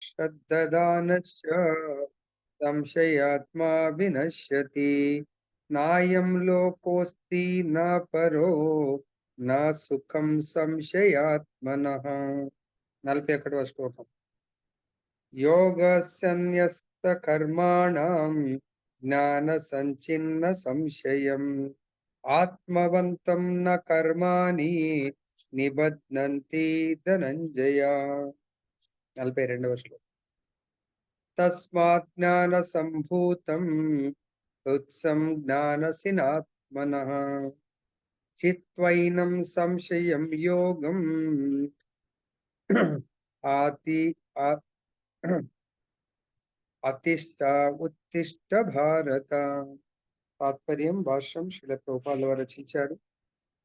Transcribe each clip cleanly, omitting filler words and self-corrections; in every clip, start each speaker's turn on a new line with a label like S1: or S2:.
S1: శ్రద్ధదానస్య సంశయాత్మా వినశ్యతి నాయం లోకోస్తి నా పరో నా సుఖం సంశయాత్మనః. 41వ శ్లోకం. యోగసన్యస్త కర్మాణం జ్ఞాన సంచిన్న సంశయం ఆత్మవంతం న కర్మాణి నిబధ్నంతి ధనంజయ. 42వ శ్లోకం. తస్మాత్ జ్ఞాన సంభూతం ఉత్సం జ్ఞానసినాత్మనః చిత్వైనం సంశయం యోగం ఆతి అతిష్ట ఉత్తిష్ట భారత. తాత్పర్యం భాష్యం శ్రీల ప్రభుపాదుల వారు రచించారు.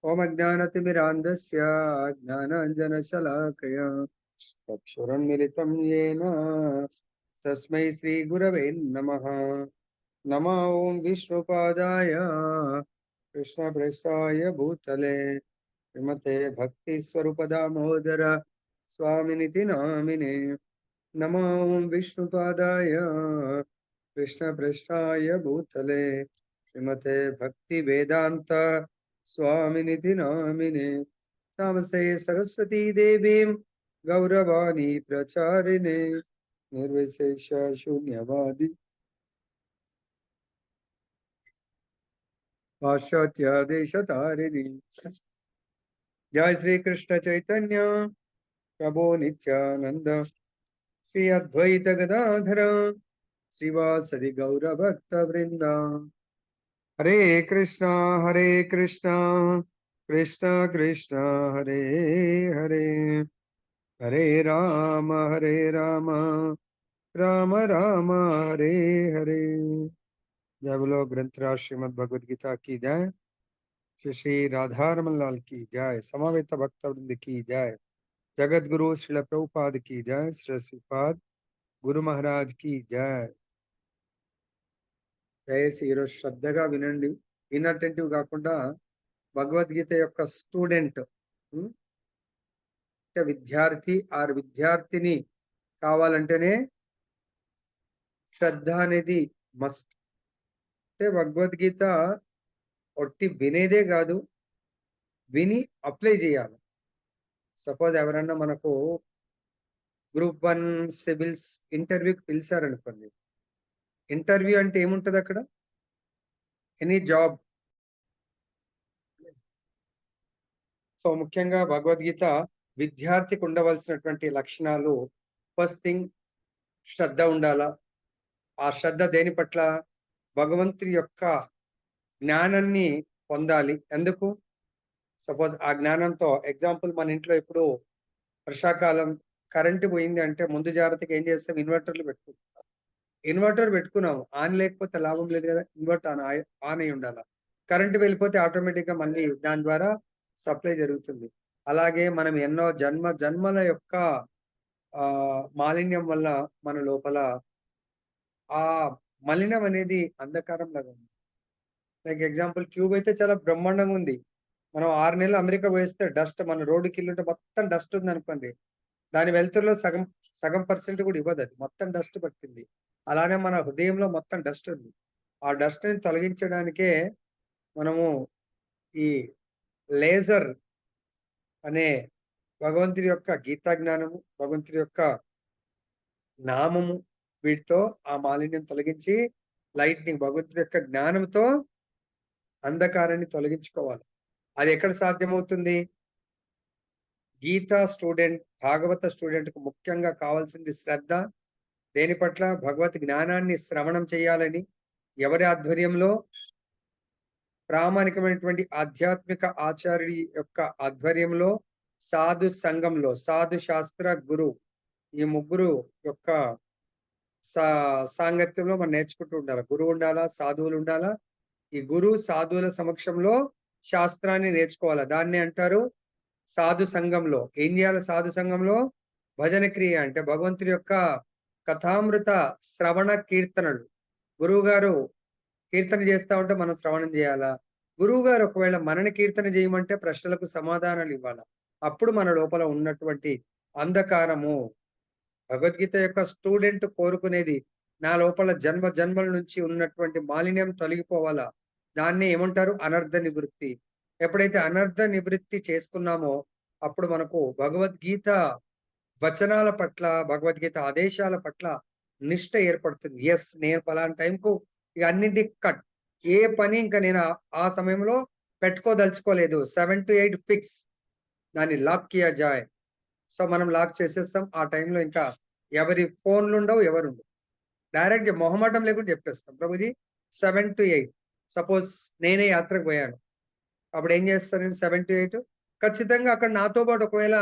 S1: ఓం అజ్ఞానతిమిరాంధస్య జ్ఞానాంజనశలాకయ చక్షురున్మిలితం యేన తస్మై శ్రీ గురవే నమః. నమో ఓం విష్ణుపాదాయ కృష్ణప్రేష్ఠాయ భూతలే శ్రీమతే భక్తి స్వరూప దామోదర స్వామినితి నామినే. నమో ఓం విష్ణుపాదాయ కృష్ణప్రేష్ఠాయ భూతలే శ్రీమతే భక్తి వేదాంత స్వామినితి నామినే. నమస్తే సరస్వతీ దేవీం గౌరవాణి ప్రచారిణే నిర్విశేష శూన్యవాది పాశ్చాత్య దేశతారిణి. జయ శ్రీ కృష్ణ చైతన్య ప్రభో నిత్యానంద శ్రీ అద్వైత గదాధర శ్రీవాసరి గౌర భక్త వృంద. హరే కృష్ణ కృష్ణ కృష్ణ హరే హరే హరే రామ రామ రామ హరే హరే. जय बोलो ग्रंथराज श्रीमद भगवद गीता की जय. श्री श्री राधारमन लाल की जय. समवेत भक्त वृंद की जय. जगत गुरु श्रील प्रभुपाद की जय. श्री श्रीपाद గురు మహారాజ్ కి జయ. దయచేసి ఈరోజు శ్రద్ధగా వినండి. ఇన్అటెంటివ్ కాకుండా భగవద్గీత యొక్క స్టూడెంట్ విద్యార్థి ఆర్ విద్యార్థిని కావాలంటేనే శ్రద్ధ అనేది మస్ట్. అంటే భగవద్గీత ఒట్టి వినేదే కాదు, విని అప్లై చేయాలి. సపోజ్ ఎవరన్నా మనకు గ్రూప్ 1 సివిల్స్ ఇంటర్వ్యూకి పిలిచారనుకోండి. ఇంటర్వ్యూ అంటే ఏముంటది అక్కడ? Any job. సో ముఖ్యంగా భగవద్గీత విద్యార్థికి ఉండవలసినటువంటి లక్షణాలు. ఫస్ట్ థింగ్, శ్రద్ధ ఉండాలా. ఆ శ్రద్ధ దేని పట్ల? భగవంతుడి యొక్క జ్ఞానాన్ని పొందాలి. ఎందుకు? సపోజ్ ఆ జ్ఞానంతో ఎగ్జాంపుల్, మన ఇంట్లో ఇప్పుడు వర్షాకాలం కరెంటు పోయింది అంటే ముందు జాగ్రత్తగా ఏం చేస్తాం? ఇన్వర్టర్లు పెట్టుకుంటాం. ఇన్వర్టర్ పెట్టుకున్నాము, ఆన్ లేకపోతే లాభం లేదు కదా. ఇన్వర్టర్ ఆన్ అయి ఉండాలి. కరెంటు వెళ్ళిపోతే ఆటోమేటిక్గా మళ్ళీ దాని ద్వారా సప్లై జరుగుతుంది. అలాగే మనం ఎన్నో జన్మల యొక్క మాలిన్యం వల్ల మన లోపల ఆ మలినం అనేది అంధకారం లాగా ఉంది. లైక్ ఎగ్జాంపుల్, ట్యూబ్ అయితే చాలా బ్రహ్మాండంగా ఉంది. మనం 6 నెలలు అమెరికా పోయిస్తే డస్ట్, మన రోడ్డుకి ఇల్లుంటే మొత్తం డస్ట్ ఉంది అనుకోండి, దాని వెలుతురులో సగం పర్సెంట్ కూడా ఇవ్వదు, అది మొత్తం డస్ట్ పట్టింది. అలానే మన హృదయంలో మొత్తం డస్ట్ ఉంది. ఆ డస్ట్ ని తొలగించడానికే మనము ఈ లేజర్ అనే భగవంతుడి యొక్క గీతా జ్ఞానము, భగవంతుడి యొక్క నామము, వీటితో ఆ మాలిన్యం తొలగించి లైట్నింగ్ భగవంతుడి యొక్క జ్ఞానంతో అంధకారాన్ని తొలగించుకోవాలి. అది ఎక్కడ సాధ్యమవుతుంది? గీతా స్టూడెంట్, భాగవత స్టూడెంట్ కు ముఖ్యంగా కావాల్సింది శ్రద్ధ. దేని పట్ల? భగవత్ జ్ఞానాన్ని శ్రవణం చేయాలని. ఎవరి ఆధ్వర్యంలో? ప్రామాణికమైనటువంటి ఆధ్యాత్మిక ఆచార్యుడి యొక్క ఆధ్వర్యంలో, సాధు సంఘంలో, సాధు శాస్త్ర గురు, ఈ ముగ్గురు యొక్క సాంగత్యంలో మనం నేర్చుకుంటూ ఉండాలి. గురువు ఉండాలా, సాధువులు ఉండాలా. ఈ గురు సాధువుల సమక్షంలో శాస్త్రాన్ని నేర్చుకోవాలి. దాన్ని అంటారు సాధు సంఘంలో. ఏం చేయాలి? సాధు సంఘంలో భజన క్రియ అంటే భగవంతుడి యొక్క కథామృత శ్రవణ కీర్తనలు. గురువు గారు కీర్తన చేస్తా ఉంటే మనం శ్రవణం చేయాలా. గురువు గారు ఒకవేళ మనని కీర్తన చేయమంటే ప్రశ్నలకు సమాధానాలు ఇవ్వాలా. అప్పుడు మన లోపల ఉన్నటువంటి అంధకారము భగవద్గీత యొక్క స్టూడెంట్ కోరుకునేది నా లోపల జన్మ జన్మల నుంచి ఉన్నటువంటి మాలిన్యం తొలగిపోవాలా. దాన్నే ఏమంటారు? అనర్థ నివృత్తి. ఎప్పుడైతే అనర్థ నివృత్తి చేసుకున్నామో అప్పుడు మనకు భగవద్గీత వచనాల పట్ల, భగవద్గీత ఆదేశాల పట్ల నిష్ట ఏర్పడుతుంది. యెస్! నేను పలానా టైంకు ఇక అన్నింటికి కట్. ఏ పని ఇంకా నేను ఆ సమయంలో పెట్టుకోదలుచుకోలేదు. 7-8 ఫిక్స్. దాన్ని లాక్ కియా జాయ్. సో, మనం లాక్ చేసేస్తాం. ఆ టైంలో ఇంకా ఎవరి ఫోన్‌లుండవు, ఎవరుండవు. డైరెక్ట్‌గా మొహమాటం లేకుండా చెప్పేస్తాం. ప్రభుజీ 7-8 సపోజ్ నేనే యాత్రకు పోయాను. అప్పుడేం చేస్తాను నేను 7-8 ఖచ్చితంగా అక్కడ నాతో పాటు ఒకవేళ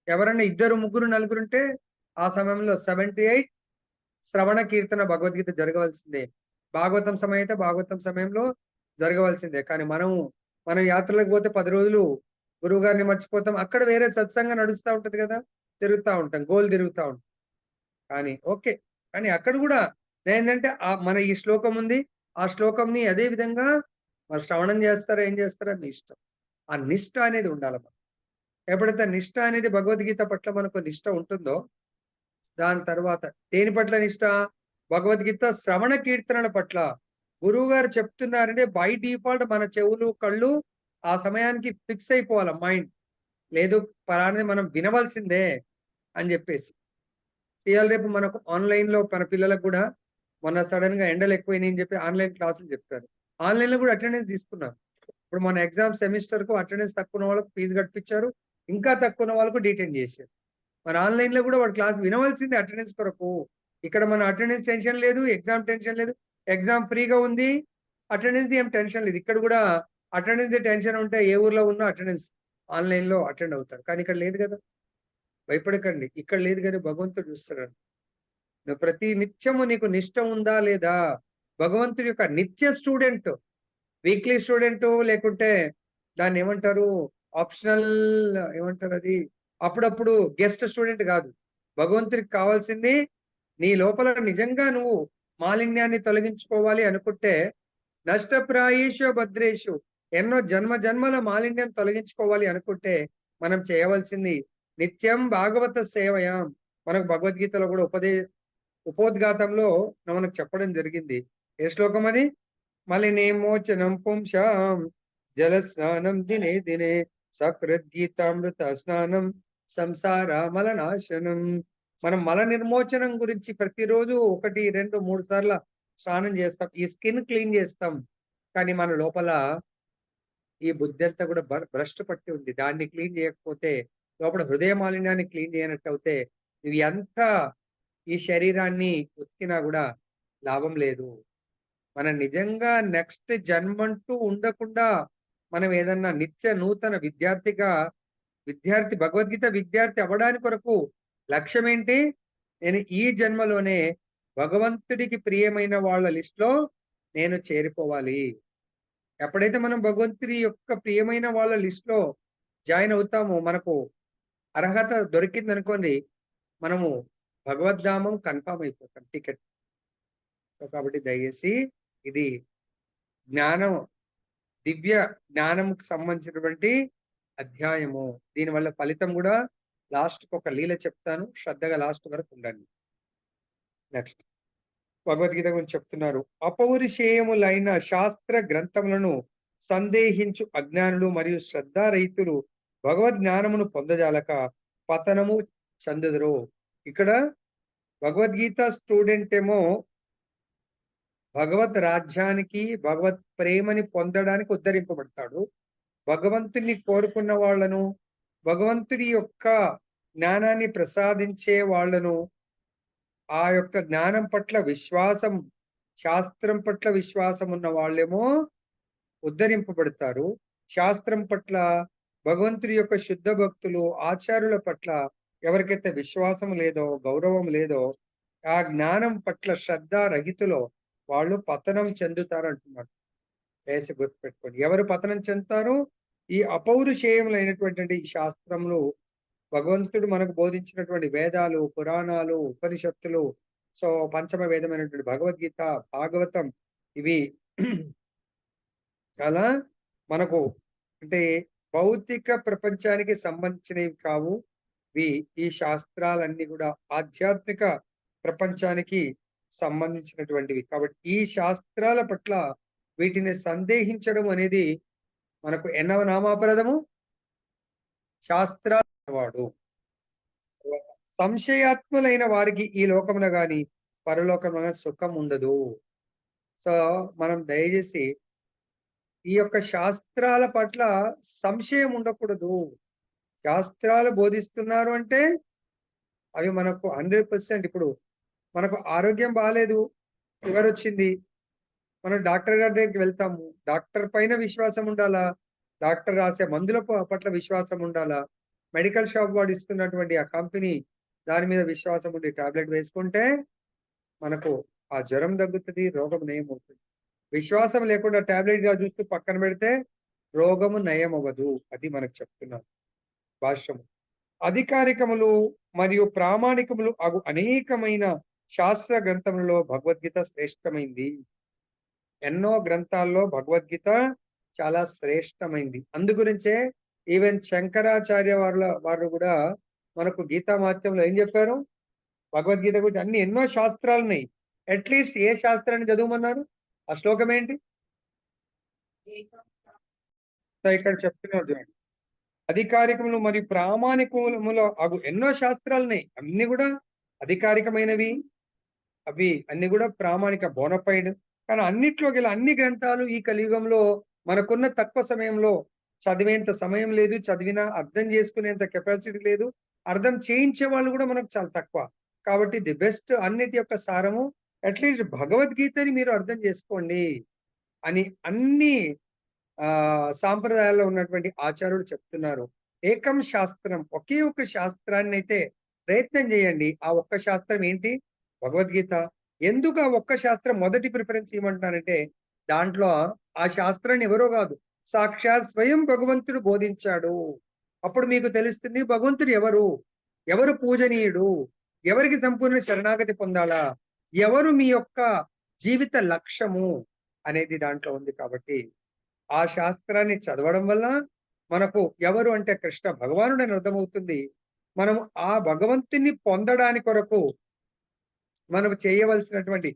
S1: ఎవరైనా ఇద్దరు, ముగ్గురు, నలుగురుంటే ఆ సమయంలో 7-8 శ్రవణ కీర్తన భగవద్గీత జరగవలసిందే. భాగవతం సమయం అయితే భాగవతం సమయంలో జరగవలసిందే. కానీ మనం యాత్రలకు పోతే 10 రోజులు గురువుగారిని మర్చిపోతాం. అక్కడ వేరే సత్సంగం నడుస్తా ఉంటది కదా! తిరుగుతా ఉంటాం. గోల్ తిరుగుతా ఉంటాం. కానీ ఓకే. కానీ అక్కడ గూడా నేనేందంటే మన ఈ శ్లోకం ఉంది. ఆ శ్లోకంని అదే విధంగా మరి శ్రవణం చేస్తారా, ఏం చేస్తారా మీ ఇష్టం. ఆ నిష్ట అనేది ఉండాల మనకు. ఎప్పుడైతే నిష్ట అనేది భగవద్గీత పట్ల మనకు నిష్ట ఉంటుందో, దాని తర్వాత దేని పట్ల నిష్ట? భగవద్గీత శ్రవణ కీర్తనల పట్ల. గురువుగారు చెప్తున్నారంటే బై డిఫాల్ట్ మన చెవులు, కళ్ళు ఆ సమయానికి ఫిక్స్ అయిపోవాల మైండ్. లేదు పలానాది మనం వినవలసిందే అని జెప్పేసి. ఇయాల రేపు మనకు ఆన్‌లైన్‌లో మన పిల్లలకు గూడా మొన్న సడెన్‌గా ఎండలు ఎక్కువైనాయని జెప్పి ఆన్‌లైన్ క్లాసులు జెప్పారు. ఆన్‌లైన్‌లో గూడా అటెండెన్స్ తీసుకున్నారు. ఇప్పుడు మన ఎగ్జామ్ సెమిస్టర్‌కు అటెండెన్స్ తక్కువున్న వాళ్ళకి ఫీజు కట్టిపిచ్చారు. ఇంకా తక్కువున్న వాళ్ళకు డీటెయిన్ జేశారు. మరి ఆన్‌లైన్‌లో గూడా వాడు క్లాస్ వినవలసిందే అటెండెన్స్ కొరకు. ఇక్కడ మన అటెండెన్స్ టెన్షన్ లేదు. ఎగ్జామ్ టెన్షన్ లేదు. ఎగ్జామ్ ఫ్రీగా ఉంది. అటెండెన్స్‌ది ఏం టెన్షన్ లేదు. ఇక్కడ గూడా అటెండెన్స్‌ది టెన్షన్ ఉంటే ఏ ఊర్లో ఉన్నా అటెండెన్స్ ఆన్‌లైన్‌లో అటెండ్ అవుతారు. కానీ ఇక్కడ లేదు గదా! భయపడకండి. ఇక్కడ లేదు గాని భగవంతుడు చూస్తున్నాడు. నువ్వు ప్రతి నిత్యము నీకు నిష్ట ఉందా లేదా? భగవంతుడి యొక్క నిత్య స్టూడెంట్. వీక్లీ స్టూడెంటు లేకుంటే దాన్నేమంటారు? ఆప్షనల్ ఏమంటారది? అప్పుడప్పుడు గెస్ట్ స్టూడెంట్ గాదు. భగవంతుడికి కావాల్సింది నీ లోపల నిజంగా నువ్వు మాలిన్యాన్ని తొలగించుకోవాలి అనుకుంటే, నష్టప్రాయేషు భద్రేషు ఎన్నో జన్మ జన్మల మాలిన్యం తొలగించుకోవాలి అనుకుంటే, మనం చేయవలసింది నిత్యం భాగవత సేవయాం. మనకు భగవద్గీతలో గూడా ఉపోద్ఘాతంలో మనకు చెప్పడం జరిగింది. ఏ శ్లోకం అది? మలినేమోచనం పుంసాం జలస్నానం దినే దినే సకృద్గీతామృత స్నానం సంసార మలనాశనం. మనం మల నిర్మోచనం గురించి ప్రతిరోజు 1, 2, 3 సార్ల స్నానం చేస్తాం. ఈ స్కిన్ క్లీన్ చేస్తాం. కానీ మన లోపల ఈ బుద్ధంతా కూడా భ్రష్టు పట్టి ఉంది. దాన్ని క్లీన్ చేయకపోతే లోపల హృదయ మాలిన్యాన్ని క్లీన్ చేయనట్టయితే నువ్వు ఎంత ఈ శరీరాన్ని ఉతికినా గూడా లాభం లేదు. మనం నిజంగా నెక్స్ట్ జన్మంటూ ఉండకుండా మనం ఏదన్నా నిత్య నూతన విద్యార్థి భగవద్గీత విద్యార్థి అవ్వడానికి కొరకు లక్ష్యమేంటి? నేను ఈ జన్మలోనే భగవంతుడికి ప్రియమైన వాళ్ళ లిస్ట్‌లో నేను చేరిపోవాలి. ఎప్పుడైతే మనం భగవంతుడి యొక్క ప్రియమైన వాళ్ళ లిస్ట్‌లో జాయిన్ అవుతామో మనకు అర్హత దొరికిందనుకోండి, మనము భగవద్ధామం కన్ఫర్మ్ అయిపోతాం టికెట్. సో, కాబట్టి దయచేసి ఇది జ్ఞానం దివ్య జ్ఞానంకి సంబంధించినటువంటి అధ్యాయము. దీనివల్ల ఫలితం గూడా లాస్ట్‌కి ఒక లీల చెప్తాను. శ్రద్ధగా లాస్ట్ వరకు ఉండండి. నెక్స్ట్ భగవద్గీత గురించి చెప్తున్నారు. అపౌరుషేయములైన శాస్త్ర గ్రంథములను సందేహించు అజ్ఞానులు మరియు శ్రద్ధారహితులు భగవద్జ్ఞానమును పొందజాలక పతనము చెందుదురు. ఇక్కడ భగవద్గీత స్టూడెంట్ ఏమో భగవత్ రాజ్యానికి, భగవత్ ప్రేమని పొందడానికి ఉద్ధరింపబడతాడు. భగవంతుడిని కోరుకున్న వాళ్ళను, భగవంతుడి యొక్క జ్ఞానాన్ని ప్రసాదించే వాళ్ళను, ఆ యొక్క జ్ఞానం పట్ల విశ్వాసం, శాస్త్రం పట్ల విశ్వాసం ఉన్న వాళ్ళేమో ఉద్ధరింపబడతారు. శాస్త్రం పట్ల, భగవంతుడి యొక్క శుద్ధ భక్తులు, ఆచార్యుల పట్ల ఎవరికైతే విశ్వాసం లేదో, గౌరవం లేదో, ఆ జ్ఞానం పట్ల శ్రద్ధ రహితులో వాళ్ళు పతనం చెందుతారంటున్నాడు. దయచేసి గుర్తుపెట్టుకోండి. ఎవరు పతనం చెందుతారు? ఈ అపౌరుషేయములైనటువంటి ఈ శాస్త్రములు, భగవంతుడు మనకు బోధించినటువంటి వేదాలు, పురాణాలు, ఉపనిషత్తులు, సో పంచమ వేదమైనటువంటి భగవద్గీత, భాగవతం ఇవి చాలా మనకు అంటే భౌతిక ప్రపంచానికి సంబంధించినవి కావు. ఈ శాస్త్రాలన్నీ కూడా ఆధ్యాత్మిక ప్రపంచానికి సంబంధించినటువంటివి. కాబట్టి ఈ శాస్త్రాల పట్ల వీటిని సందేహించడం అనేది మనకు ఎన్నవ నామాపరాధము? శాస్త్రాలు సంశయాత్ములైన వారికి ఈ లోకమున గాని పరలోకమున సుఖం ఉండదు. సో మనం దయచేసి ఈ యొక్క శాస్త్రాల పట్ల సంశయం ఉండకూడదు. శాస్త్రాలు బోధిస్తున్నారు అంటే అవి మనకు 100% ఇప్పుడు మనకు ఆరోగ్యం బాలేదు, ఫీవర్ వచ్చింది, మనం డాక్టర్ గారి దగ్గరికి వెళ్తాము. డాక్టర్ పైన విశ్వాసం ఉండాలా? డాక్టర్ రాసే మందుల పట్ల విశ్వాసం ఉండాలా? మెడికల్ షాప్ వాడు ఇస్తున్నటువంటి ఆ కంపెనీ దాని మీద విశ్వాసం ఉండి టాబ్లెట్ వేసుకుంటే మనకు ఆ జ్వరం తగ్గుతుంది, రోగం నయమవుతుంది. విశ్వాసం లేకుండా టాబ్లెట్‌గా చూస్తూ పక్కన పెడితే రోగము నయమవ్వదు. అది మనకు చెప్తున్నారు భాష్యము. అధికారికములు మరియు ప్రామాణికములు అగు అనేకమైన శాస్త్ర గ్రంథములలో భగవద్గీత శ్రేష్టమైంది. ఎన్నో గ్రంథాల్లో భగవద్గీత చాలా శ్రేష్టమైంది. అందుగురించే ఈవెన్ శంకరాచార్య వారు కూడా మనకు గీతామాత్యంలో ఏం చెప్పారు? భగవద్గీత గురించి ఎన్నో శాస్త్రాలున్నాయి. అట్లీస్ట్ ఏ శాస్త్రాన్ని చదవమన్నారు? ఆ శ్లోకం ఏంటి? సో ఇక్కడ చెప్తున్నారు చూడండి. అధికారికములు మరియు ప్రామాణికములో అగు ఎన్నో శాస్త్రాలున్నాయి. అన్ని కూడా అధికారికమైనవి. అవి అన్ని కూడా ప్రామాణిక బోనఫైడ్. కానీ అన్నిట్లో గల అన్ని గ్రంథాలు ఈ కలియుగంలో మనకున్న తక్కువ సమయంలో చదివేంత సమయం లేదు. చదివినా అర్థం చేసుకునేంత కెపాసిటీ లేదు. అర్థం చేయించే వాళ్ళు కూడా మనకు చాలా తక్కువ. కాబట్టి ది బెస్ట్ అన్నిటి యొక్క సారము అట్లీస్ట్ భగవద్గీతని మీరు అర్థం చేసుకోండి అని అన్ని సాంప్రదాయాల్లో ఉన్నటువంటి ఆచార్యులు చెప్తున్నారు. ఏకం శాస్త్రం, ఒకే ఒక్క శాస్త్రాన్ని అయితే ప్రయత్నం చేయండి. ఆ ఒక్క శాస్త్రం ఏంటి? భగవద్గీత. ఎందుకు ఆ ఒక్క శాస్త్రం మొదటి ప్రిఫరెన్స్ ఇవ్వమంటున్నానంటే దాంట్లో ఆ శాస్త్రాన్ని ఎవరో కాదు, సాక్షాత్ స్వయం భగవంతుడు బోధించాడు. అప్పుడు మీకు తెలుస్తుంది భగవంతుడు ఎవరు, ఎవరు పూజనీయుడు, ఎవరికి సంపూర్ణ శరణాగతి పొందాలా, ఎవరు మీ యొక్క జీవిత లక్ష్యము అనేది దాంట్లో ఉంది. కాబట్టి ఆ శాస్త్రాన్ని చదవడం వల్ల మనకు ఎవరు అంటే కృష్ణ భగవానుడు అని అర్థమవుతుంది. మనం ఆ భగవంతుని పొందడానికి కొరకు మనం చేయవలసినటువంటి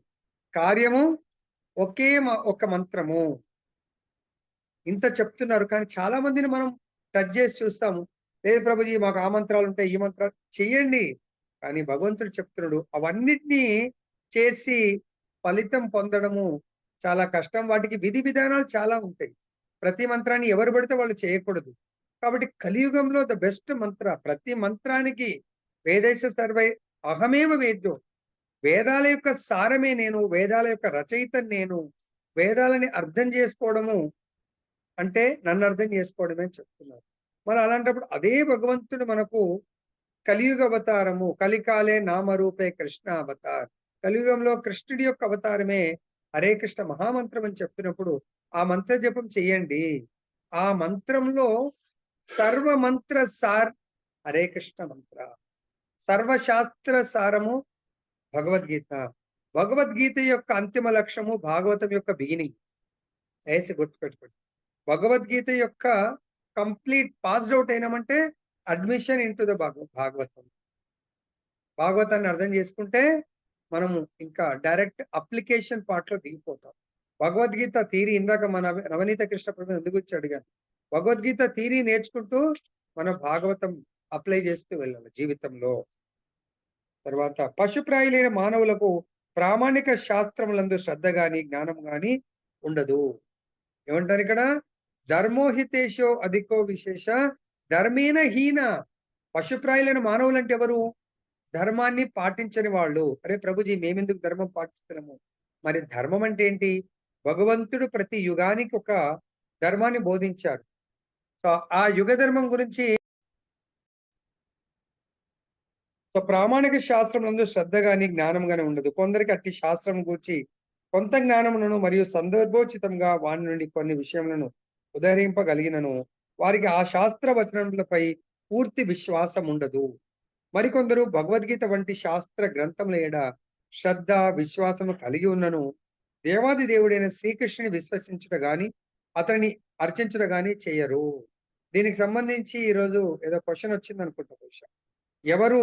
S1: కార్యము ఒక మంత్రము. ఇంత చెప్తున్నారు కానీ చాలా మందిని మనం టచ్ చేసి చూస్తాము. లేదు ప్రభుజీ మాకు ఆ మంత్రాలు ఉంటాయి, ఈ మంత్రాలు చెయ్యండి. కానీ భగవంతుడు చెప్తున్నాడు అవన్నిటినీ చేసి ఫలితం పొందడము చాలా కష్టం. వాటికి విధి విధానాలు చాలా ఉంటాయి. ప్రతి మంత్రాన్ని ఎవరు పడితే వాళ్ళు చేయకూడదు. కాబట్టి కలియుగంలో ద బెస్ట్ మంత్ర, ప్రతి మంత్రానికి వేదేశ సర్వై అహమేవ వేద్యో, వేదాల యొక్క సారమే నేను, వేదాల యొక్క రచయితని నేను. వేదాలని అర్థం చేసుకోవడము అంటే నన్ను అర్థం చేసుకోవడమే అని చెప్తున్నారు. మరి అలాంటప్పుడు అదే భగవంతుడు మనకు కలియుగ అవతారము, కలికాలే నామరూపే కృష్ణ అవతార్. కలియుగంలో కృష్ణుడి యొక్క అవతారమే హరే కృష్ణ మహామంత్రం అని చెప్పినప్పుడు ఆ మంత్ర జపం చెయ్యండి. ఆ మంత్రంలో సర్వమంత్ర సార్ హరే కృష్ణ మంత్ర, సర్వశాస్త్ర సారము భగవద్గీత. భగవద్గీత యొక్క అంతిమ లక్ష్యము భాగవతం యొక్క బిగినింగ్. వేసి గుర్తుపెట్టుకోండి. భగవద్గీత యొక్క కంప్లీట్ పాస్డ్ అవుట్ అయినామంటే అడ్మిషన్ ఇంటూ ద భాగవతం. భాగవతాన్ని అర్థం చేసుకుంటే మనము ఇంకా డైరెక్ట్ అప్లికేషన్ పార్ట్ లో దిగిపోతాం. భగవద్గీత థీరీ ఇందాక మన నవనీత కృష్ణ ప్రభు ఎందుకు వచ్చి అడిగాను. భగవద్గీత థీరీ నేర్చుకుంటూ మన భాగవతం అప్లై చేస్తూ వెళ్ళాలి జీవితంలో. తర్వాత పశుప్రాయులైన మానవులకు ప్రామాణిక శాస్త్రములందు శ్రద్ధ గాని జ్ఞానం గాని ఉండదు. ఏమంటారు ఇక్కడ? ధర్మోహితేశో అధికో విశేష ధర్మేన హీన. పశుప్రాయులైన మానవులు అంటే ఎవరు? ధర్మాన్ని పాటించని వాళ్ళు. అరే ప్రభుజీ మేమెందుకు ధర్మం పాటిస్తున్నాము? మరి ధర్మం అంటే ఏంటి? భగవంతుడు ప్రతి యుగానికి ఒక ధర్మాన్ని బోధించారు. సో ఆ యుగ ధర్మం గురించి ప్రామాణిక శాస్త్రం నందు శ్రద్ధ గాని జ్ఞానం గాని ఉండదు. కొందరికి అట్టి శాస్త్రం గురించి కొంత జ్ఞానములను మరియు సందర్భోచితంగా వాని నుండి కొన్ని విషయములను ఉదహరింపగలిగినను వారికి ఆ శాస్త్ర వచనములపై పూర్తి విశ్వాసం ఉండదు. మరికొందరు భగవద్గీత వంటి శాస్త్ర గ్రంథముల ఏడ శ్రద్ధ విశ్వాసము కలిగి ఉన్నను దేవాది దేవుడైన శ్రీకృష్ణుని విశ్వసించుట గాని అతనిని అర్చించుట గాని చేయరు. దీనికి సంబంధించి ఈరోజు ఏదో క్వశ్చన్ వచ్చింది అనుకుంటా బహుశా. ఎవరు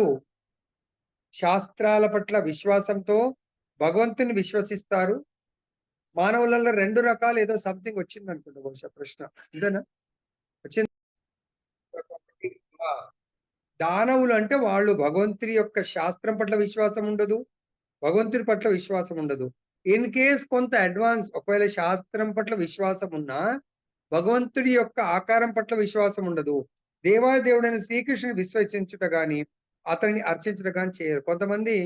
S1: శాస్త్రాల పట్ల విశ్వాసంతో భగవంతుని విశ్వసిస్తారు? మానవులలో 2 రకాలు ఏదో సంథింగ్ వచ్చిందనుకుంటా బహుశా ప్రశ్న. ఇదేనా? వచ్చింది. ఆ! దానవులు అంటే వాళ్ళు భగవంతుని యొక్క శాస్త్రం పట్ల విశ్వాసం ఉండదు. భగవంతుడి పట్ల విశ్వాసం ఉండదు. ఇన్ కేస్ కొంత అడ్వాన్స్ ఒకవేళ శాస్త్రం పట్ల విశ్వాసం ఉన్నా, భగవంతుడి యొక్క ఆకారం పట్ల విశ్వాసం ఉండదు. దేవాదేవుడైన శ్రీకృష్ణుని విశ్వసించుట గాని, అతన్ని అర్చించుట గాని చేయరు. కొంతమంది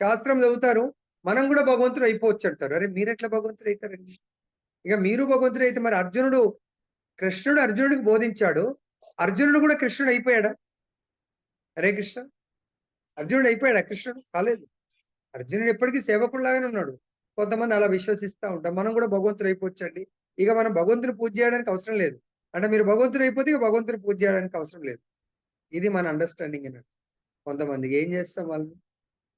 S1: శాస్త్రం చదువుతారు. మనం కూడా భగవంతుడు అయిపోవచ్చు అంటారు. అరే మీరెట్లా భగవంతుడు అయితారండి? ఇక మీరు భగవంతుడు అయితే మరి కృష్ణుడు అర్జునుడికి బోధించాడు. అర్జునుడు కూడా కృష్ణుడు అయిపోయాడా? హరే కృష్ణ. అర్జునుడు అయిపోయాడా కృష్ణుడు? కాలేదు. అర్జునుడు ఎప్పటికీ సేవకుడిలాగానే ఉన్నాడు. కొంతమంది అలా విశ్వసిస్తా ఉంటాం. మనం కూడా భగవంతుడు అయిపోవచ్చండి. ఇక మనం భగవంతుని పూజ చేయడానికి అవసరం లేదు. అంటే మీరు భగవంతుడు అయిపోతే ఇక భగవంతుని పూజ చేయడానికి అవసరం లేదు. ఇది మన అండర్‌స్టాండింగ్ అన్నట్టు. కొంతమందికి ఏం చేస్తాం వాళ్ళని?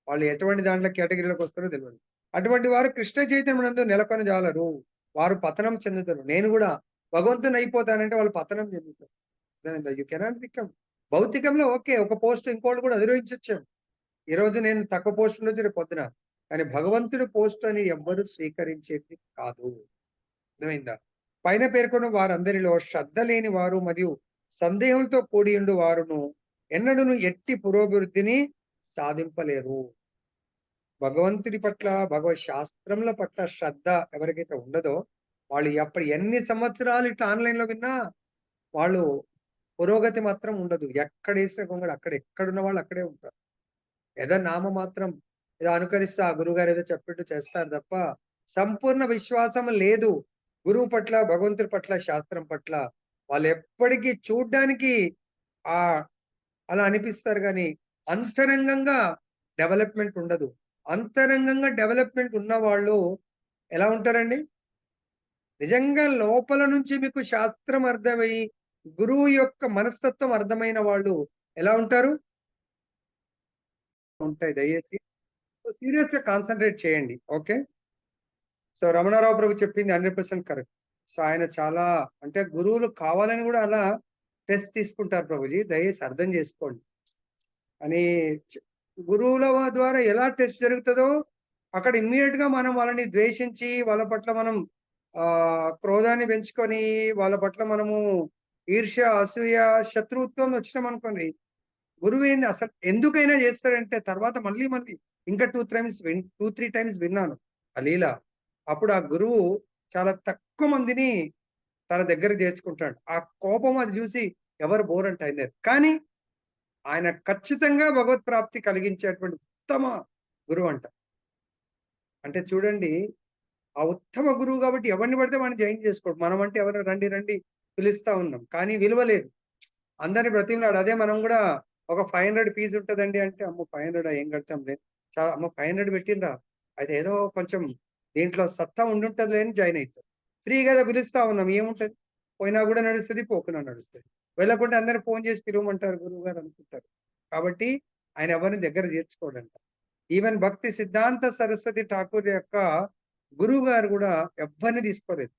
S1: వాళ్ళు ఎటువంటి దాంట్లో కేటగిరీలోకి వస్తారో తెలవదు. అటువంటి వారు కృష్ణ చైతన్యమునందు నెలకొనజాలరు. వారు పతనం చెందుతారు. నేను కూడా భగవంతుని అయిపోతానంటే వాళ్ళు పతనం చెందుతారు. అర్థమైందా? You cannot become. భౌతికంలో ఓకే. ఒక పోస్ట్ ఇంకోళ్ళు కూడా అధిరోహించొచ్చేమో. ఈరోజు నేను తక్కువ పోస్ట్ ఉండొచ్చు రేపు పొద్దున. కానీ భగవంతుడి పోస్ట్ అని ఎవ్వరు స్వీకరించేది కాదు. అర్థమైందా? పైన పేర్కొన్న వారందరిలో శ్రద్ధ లేని వారు మరియు సందేహంతో కూడియుండు వారును ఎన్నడూను ఎట్టి పురోభివృద్ధిని సాధింపలేరు. భగవంతుడి పట్ల, భగవత్ శాస్త్రముల పట్ల శ్రద్ధ ఎవరికైతే ఉండదో వాళ్ళు ఎన్ని సంవత్సరాలు ఇట్లా ఆన్‌లైన్‌లో విన్నా వాళ్ళు పురోగతి మాత్రం ఉండదు. ఎక్కడేసిన గొంగళి అక్కడ, ఎక్కడున్న వాళ్ళు అక్కడే ఉంటారు. ఏదో నామమాత్రం ఏదో అనుకరిస్తూ ఆ గురువుగారు ఏదో చెప్పినట్టు చేస్తారు తప్ప సంపూర్ణ విశ్వాసం లేదు. గురువు పట్ల, భగవంతుడి పట్ల, శాస్త్రం పట్ల వాళ్ళు ఎప్పటికీ చూడ్డానికి ఆ అలా అనిపిస్తారు గానీ అంతరంగంగా డెవలప్‌మెంట్ ఉండదు. అంతరంగంగా డెవలప్‌మెంట్ ఉన్నవాళ్ళు ఎలా ఉంటారండి? నిజంగా లోపల నుంచి మీకు శాస్త్రం అర్థమయ్యి, గురువు యొక్క మనస్తత్వం అర్థమైన వాళ్ళు ఎలా ఉంటారు? ఉంటాయి. దయచేసి సీరియస్‌గా కాన్సంట్రేట్ చేయండి. ఓకే. సో, రమణారావు ప్రభు చెప్పింది 100% కరెక్ట్. సో, ఆయన చాలా అంటే గురువులు కావాలని గూడా అలా టెస్ట్ తీసుకుంటారు ప్రభుజీ. దయచేసి అర్థం జేసుకోండి. అని చ్ గురువుల ద్వారా ఎలా టెస్ట్ జరుగుతదో, అక్కడ ఇమ్మీడియేట్‌గా మనం వాళ్ళని ద్వేషించి, వాళ్ళ పట్ల మనం క్రోధాన్ని పెంచుకొని, వాళ్ళ పట్ల మనము ఈర్ష్య, అసూయ, శత్రుత్వం వచ్చినామనుకోండి, గురువేంది అసలు ఎందుకైనా జేస్తాడంటే తర్వాత మళ్ళీ మళ్ళీ ఇంకా 2, 3 టైమ్స్ విన్నాను ఆ లీల. అప్పుడు ఆ గురువు చాలా తక్కువ మందిని తన దగ్గరికి చేర్చుకుంటాడు. ఆ కోపం అది జూసి ఎవరు బోర్ అంటే ఆయన. కానీ ఆయన ఖచ్చితంగా భగవత్ ప్రాప్తి కలిగించేటువంటి ఉత్తమ గురువంట. అంటే చూడండి, ఆ ఉత్తమ గురువు కాబట్టి ఎవరిని పడితే వాడిని జాయిన్ చేసుకోడు. మనమంటే ఎవరు రండి, రండి పిలుస్తా ఉన్నాం. కానీ విలువ లేదు. అందరిని బ్రతిమలాడు. అదే మనం గూడా ఒక 500 ఫీజ్ ఉంటదండి అంటే, అమ్మో! 500 ఏం కడతాంలే. అమ్మో! 500 పెట్టిండ్రా? అయితే ఏదో కొంచెం దీంట్లో సత్తా ఉండుంటదిలే అని జాయిన్ అయితారు. ఫ్రీ గదా పిలుస్తా ఉన్నాం. ఏముంటది? పోయినా గూడా నడుస్తది, పోకున్నా నడుస్తది. వెళ్ళకుంటే అందరిని ఫోను చేసి పిలవమంటారు గురువుగారు అనుకుంటారు. కాబట్టి ఆయన ఎవరిని దగ్గర చేర్చుకోడంట. ఈవెన్ భక్తి సిద్ధాంత సరస్వతి ఠాకూర్ యొక్క గురువుగారు గూడా ఎవ్వరిని తీసుకోలేదు.